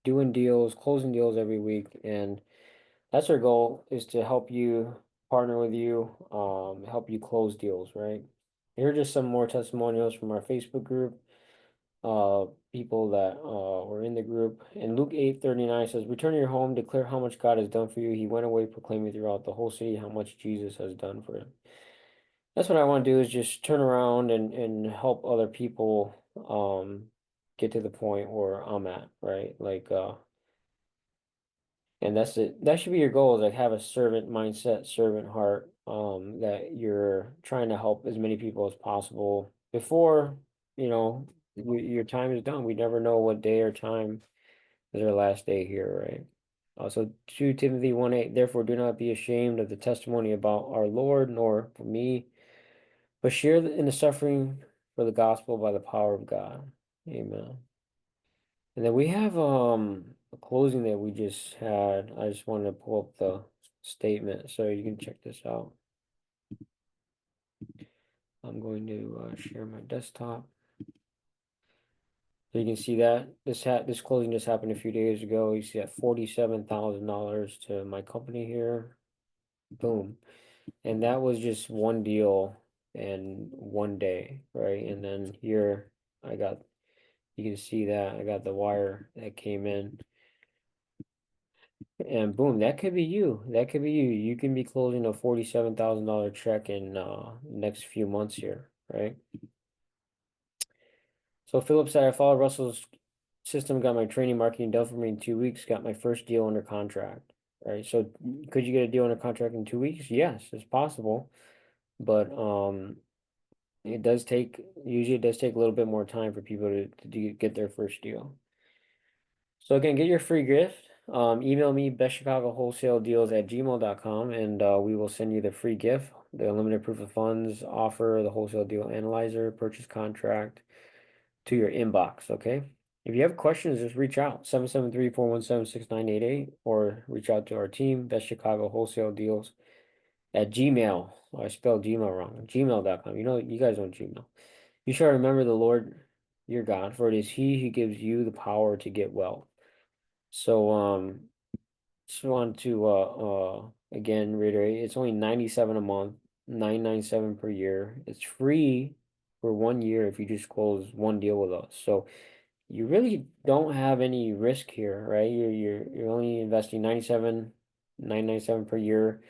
doing deals, closing deals every week, and that's our goal, is to help you, partner with you, help you close deals, right? Here are just some more testimonials from our Facebook group. People that were in the group. And Luke 8:39 says, return to your home, declare how much God has done for you. He went away proclaiming throughout the whole city how much Jesus has done for him. That's what I want to do, is just turn around and help other people get to the point where I'm at, right? Like and that's it. That should be your goal, is like have a servant mindset, servant heart, that you're trying to help as many people as possible before, your time is done. We never know what day or time is our last day here, right? Also, 2 Timothy 1:8, therefore do not be ashamed of the testimony about our Lord, nor for me, but share in the suffering for the gospel by the power of God. Amen. And then we have a closing that we just had. I just wanted to pull up the statement so you can check this out. I'm going to share my desktop. So you can see that this closing just happened a few days ago. You see that $47,000 to my company here. Boom. And that was just one deal and one day, right? And then here you can see that I got the wire that came in. and boom, that could be you. That could be you. You can be closing a $47,000 check in next few months here, right? So Philip said, I followed Russell's system, got my training marketing done for me in 2 weeks, got my first deal under contract, right? So could you get a deal under contract in 2 weeks? Yes, it's possible, but usually it does take a little bit more time for people to get their first deal. So again, get your free gift. Email me bestchicagoWholesaleDeals@gmail.com and we will send you the free gift, the unlimited proof of funds offer, the wholesale deal analyzer, purchase contract to your inbox, okay? If you have questions, just reach out, 773-417-6988, or reach out to our team, Best Chicago Wholesale Deals at Gmail. Oh, I spelled Gmail wrong, gmail.com. You know, you guys know Gmail. You shall remember the Lord your God, for it is He who gives you the power to get wealth. So, just want to again reiterate, it's only 97 a month, 997 per year. It's free for 1 year if you just close one deal with us. So you really don't have any risk here, right? You're only investing 997 per year,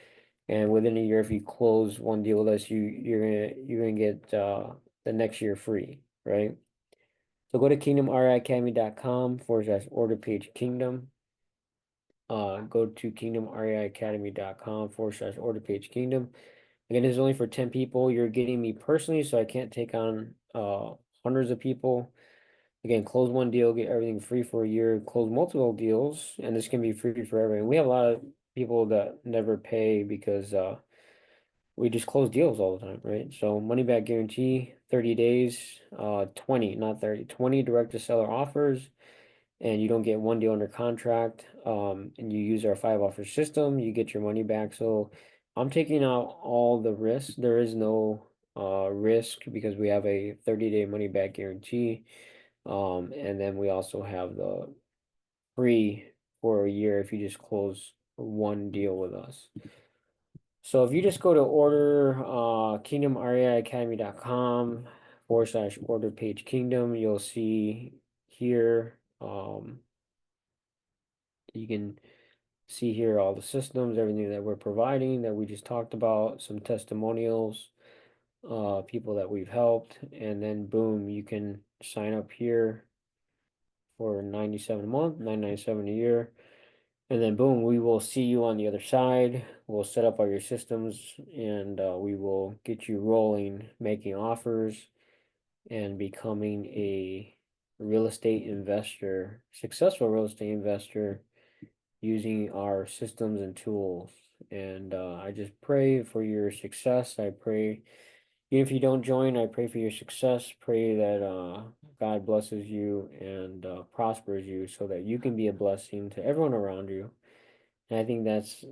and within a year, if you close one deal with us, you're gonna get the next year free, right? So go to KingdomREIacademy.com/order page kingdom. Go to KingdomREIacademy.com/order page kingdom. Again, this is only for 10 people. You're getting me personally, so I can't take on hundreds of people. Again, close one deal, get everything free for a year, close multiple deals, and this can be free forever. And we have a lot of people that never pay because we just close deals all the time, right? So money back guarantee, 30 days, 20, not 30, 20 direct to seller offers, and you don't get one deal under contract, and you use our 5 offer system, you get your money back. So I'm taking out all the risk. There is no risk because we have a 30-day money back guarantee. And then we also have the free for a year if you just close one deal with us. So if you just go to KingdomREIacademy.com/order page kingdom, you'll see here, you can see here all the systems, everything that we're providing that we just talked about, some testimonials, people that we've helped, and then boom, you can sign up here for 97 a month, 997 a year. And then boom, we will see you on the other side. We'll set up all your systems and we will get you rolling, making offers and becoming a real estate investor, successful real estate investor using our systems and tools. And I just pray for your success. I pray, even if you don't join, I pray for your success. Pray that God blesses you and prospers you so that you can be a blessing to everyone around you. And I think that's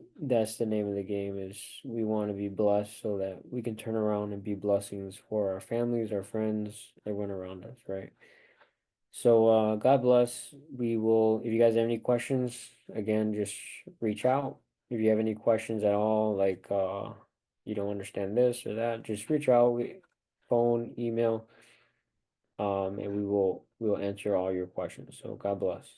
the name of the game, is we want to be blessed so that we can turn around and be blessings for our families, our friends, everyone around us, right? So God bless. We will, if you guys have any questions, again, just reach out. If you have any questions at all, like you don't understand this or that, just reach out, phone, email, and we'll answer all your questions. So God bless.